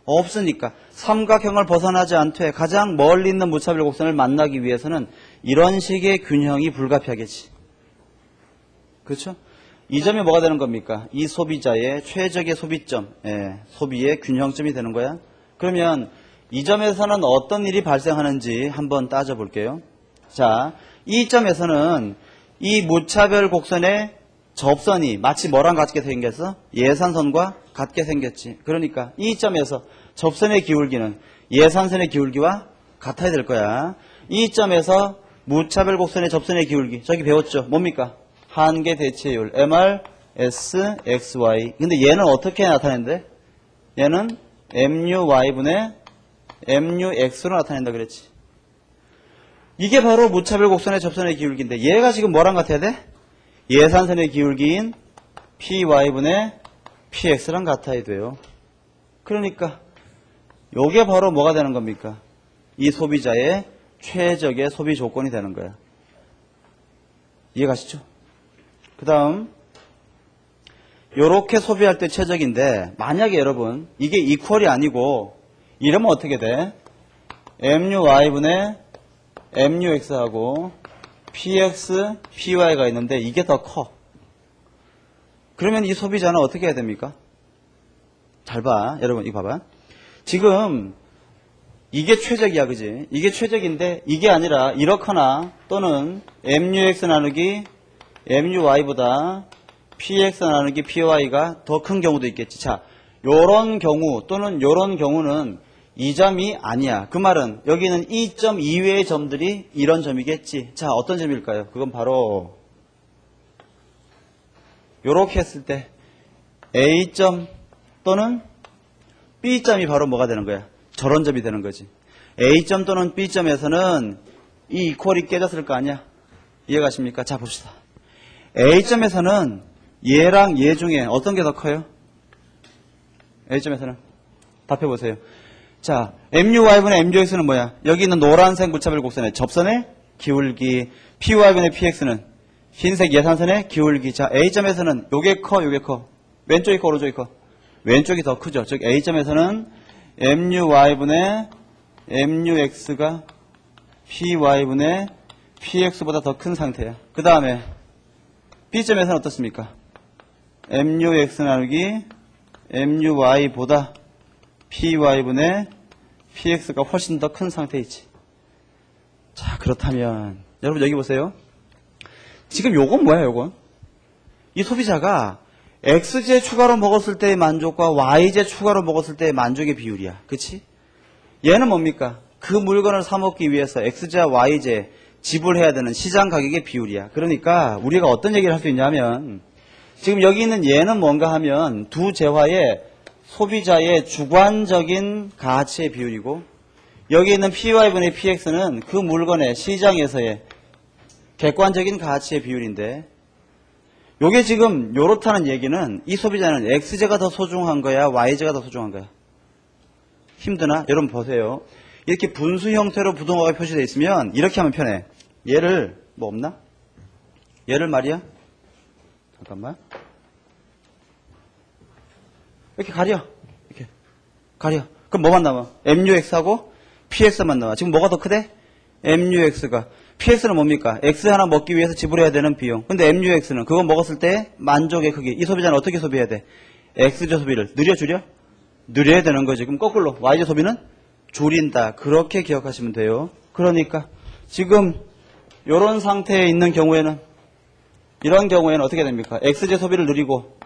없으니까 삼각형을 벗어나지 않되 가장 멀리 있는 무차별 곡선을 만나기 위해서는 이런 식의 균형이 불가피하겠지. 그렇죠? 이 점이 뭐가 되는 겁니까? 이 소비자의 최적의 소비점, 소비의 균형점이 되는 거야. 그러면 이 점에서는 어떤 일이 발생하는지 한번 따져볼게요. 자, 이 점에서는 이 무차별 곡선의 접선이 마치 뭐랑 같게 생겼어? 예산선과 같게 생겼지. 그러니까 이 점에서 접선의 기울기는 예산선의 기울기와 같아야 될 거야. 이 점에서 무차별 곡선의 접선의 기울기, 저기 배웠죠? 뭡니까? 한계 대체율, MR, S, XY. 근데 얘는 어떻게 나타낸대? 얘는 MUY분의 MUX로 나타낸다 그랬지. 이게 바로 무차별 곡선의 접선의 기울기인데 얘가 지금 뭐랑 같아야 돼? 예산선의 기울기인 PY분의 PX랑 같아야 돼요. 그러니까 요게 바로 뭐가 되는 겁니까? 이 소비자의 최적의 소비 조건이 되는 거야. 이해가시죠? 그 다음 요렇게 소비할 때 최적인데 만약에 여러분 이게 이퀄이 아니고 이러면 어떻게 돼? MUY분의 MUX하고 PX, PY가 있는데 이게 더 커. 그러면 이 소비자는 어떻게 해야 됩니까? 잘 봐. 여러분 이거 봐봐. 지금 이게 최적이야. 그지? 이게 최적인데 이게 아니라 이렇거나 또는 MUX 나누기 MUY보다 PX 나누기 PY가 더 큰 경우도 있겠지. 자, 요런 경우 또는 요런 경우는 이 점이 아니야. 그 말은 여기는 이 점 이외의 점들이 이런 점이겠지. 자, 어떤 점일까요? 그건 바로 요렇게 했을 때 A점 또는 B점이 바로 뭐가 되는 거야? 저런 점이 되는 거지. A점 또는 B점에서는 이 이퀄이 깨졌을 거 아니야? 이해가십니까? 자, 봅시다. A점에서는 얘랑 얘 중에 어떤 게 더 커요? A점에서는 답해보세요. 자, MUY분의 MUX는 뭐야? 여기 있는 노란색 무차별 곡선의 접선의 기울기, PY분의 PX는 흰색 예산선의 기울기. 자, A점에서는 요게 커, 요게 커. 왼쪽이 커, 오른쪽이 커? 왼쪽이 더 크죠. 즉 A점에서는 MUY분의 MUX가 PY분의 PX보다 더 큰 상태야. 그 다음에 B점에서는 어떻습니까? MUX 나누기 MUY보다 PY분의 PX가 훨씬 더 큰 상태에 있지. 자, 그렇다면 여러분 여기 보세요. 지금 요건 뭐야, 요건? 이 소비자가 XJ 추가로 먹었을 때의 만족과 YJ 추가로 먹었을 때의 만족의 비율이야. 그치? 얘는 뭡니까? 그 물건을 사 먹기 위해서 XJ와 YJ 지불해야 되는 시장 가격의 비율이야. 그러니까 우리가 어떤 얘기를 할 수 있냐면 지금 여기 있는 얘는 뭔가 하면 두 재화의 소비자의 주관적인 가치의 비율이고 여기 있는 PY분의 PX는 그 물건의 시장에서의 객관적인 가치의 비율인데 요게 지금 요렇다는 얘기는 이 소비자는 XJ가 더 소중한 거야? YJ가 더 소중한 거야? 힘드나? 여러분 보세요. 이렇게 분수 형태로 부동호가 표시되어 있으면 이렇게 하면 편해. 얘를 뭐 없나? 얘를 말이야. 잠깐만. 이렇게 가려. 이렇게 가려. 그럼 뭐만 남아? MUX하고 PX만 남아. 지금 뭐가 더 크대? MUX가. PX는 뭡니까? X 하나 먹기 위해서 지불해야 되는 비용. 근데 MUX는 그거 먹었을 때 만족의 크기. 이 소비자는 어떻게 소비해야 돼? X제 소비를 느려 줄여? 느려야 되는 거지. 그럼 거꾸로 Y제 소비는 줄인다. 그렇게 기억하시면 돼요. 그러니까 지금 이런 상태에 있는 경우에는 이런 경우에는 어떻게 됩니까? X제 소비를 느리고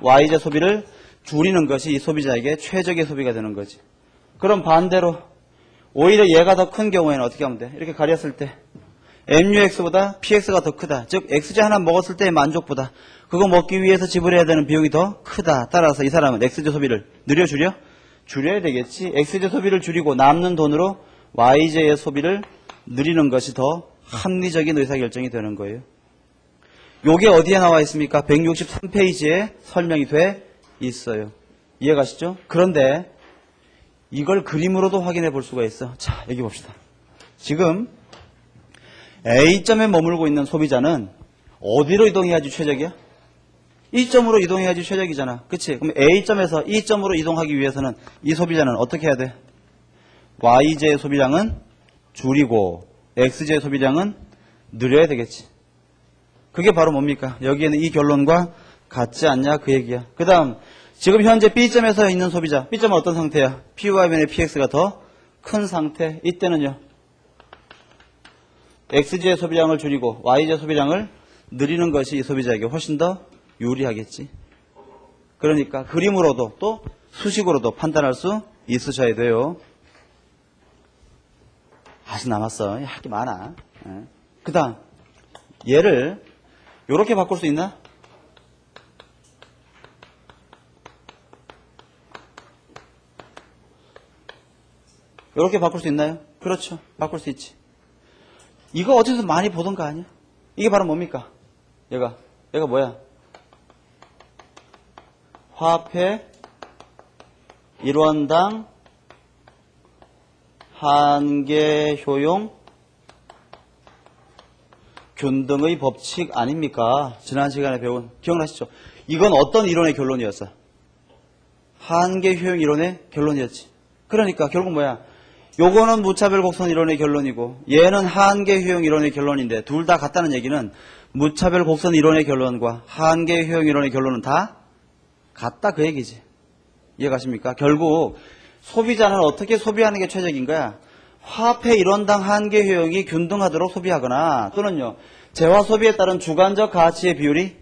Y제 소비를 줄이는 것이 이 소비자에게 최적의 소비가 되는 거지. 그럼 반대로 오히려 얘가 더 큰 경우에는 어떻게 하면 돼? 이렇게 가렸을 때 MUX보다 PX가 더 크다. 즉 XJ 하나 먹었을 때의 만족보다 그거 먹기 위해서 지불해야 되는 비용이 더 크다. 따라서 이 사람은 XJ 소비를 느려 줄여? 줄여야 되겠지. XJ 소비를 줄이고 남는 돈으로 YJ의 소비를 늘리는 것이 더 합리적인 의사결정이 되는 거예요. 요게 어디에 나와 있습니까? 163페이지에 설명이 돼 있어요. 이해가시죠? 그런데 이걸 그림으로도 확인해 볼 수가 있어. 자, 여기 봅시다. 지금 A점에 머물고 있는 소비자는 어디로 이동해야지 최적이야? E점으로 이동해야지 최적이잖아. 그치? 그럼 A점에서 E점으로 이동하기 위해서는 이 소비자는 어떻게 해야 돼? Y제의 소비량은 줄이고 X제의 소비량은 늘려야 되겠지. 그게 바로 뭡니까? 여기에는 이 결론과 같지 않냐 그 얘기야. 그 다음 지금 현재 B점에서 있는 소비자, B점은 어떤 상태야? PY분의 PX가 더 큰 상태. 이때는요, X제의 소비량을 줄이고 Y제의 소비량을 늘리는 것이 이 소비자에게 훨씬 더 유리하겠지. 그러니까 그림으로도 또 수식으로도 판단할 수 있으셔야 돼요. 아직 남았어. 할 게 많아. 그 다음 얘를 이렇게 바꿀 수 있나? 이렇게 바꿀 수 있나요? 그렇죠. 바꿀 수 있지. 이거 어디서 많이 보던 거 아니야? 이게 바로 뭡니까? 얘가 뭐야? 화폐 1원당 한계 효용 균등의 법칙 아닙니까? 지난 시간에 배운 기억나시죠? 이건 어떤 이론의 결론이었어? 한계 효용 이론의 결론이었지. 그러니까 결국 뭐야? 요거는 무차별 곡선 이론의 결론이고 얘는 한계 효용 이론의 결론인데 둘 다 같다는 얘기는 무차별 곡선 이론의 결론과 한계 효용 이론의 결론은 다 같다 그 얘기지. 이해가십니까? 결국 소비자는 어떻게 소비하는 게 최적인 거야? 화폐 1원당 한계 효용이 균등하도록 소비하거나 또는요 재화 소비에 따른 주관적 가치의 비율이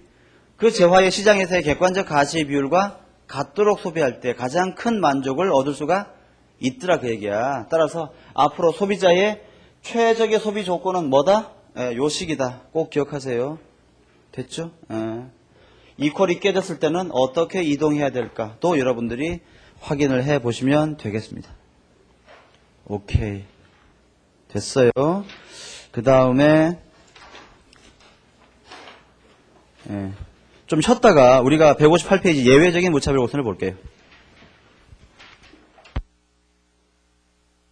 그 재화의 시장에서의 객관적 가치의 비율과 같도록 소비할 때 가장 큰 만족을 얻을 수가 있더라 그 얘기야. 따라서 앞으로 소비자의 최적의 소비 조건은 뭐다? 요식이다. 꼭 기억하세요. 됐죠? 이퀄이 깨졌을 때는 어떻게 이동해야 될까? 또 여러분들이 확인을 해 보시면 되겠습니다. 오케이. 됐어요. 그 다음에 좀 쉬었다가 우리가 158페이지 예외적인 무차별 곡선을 볼게요.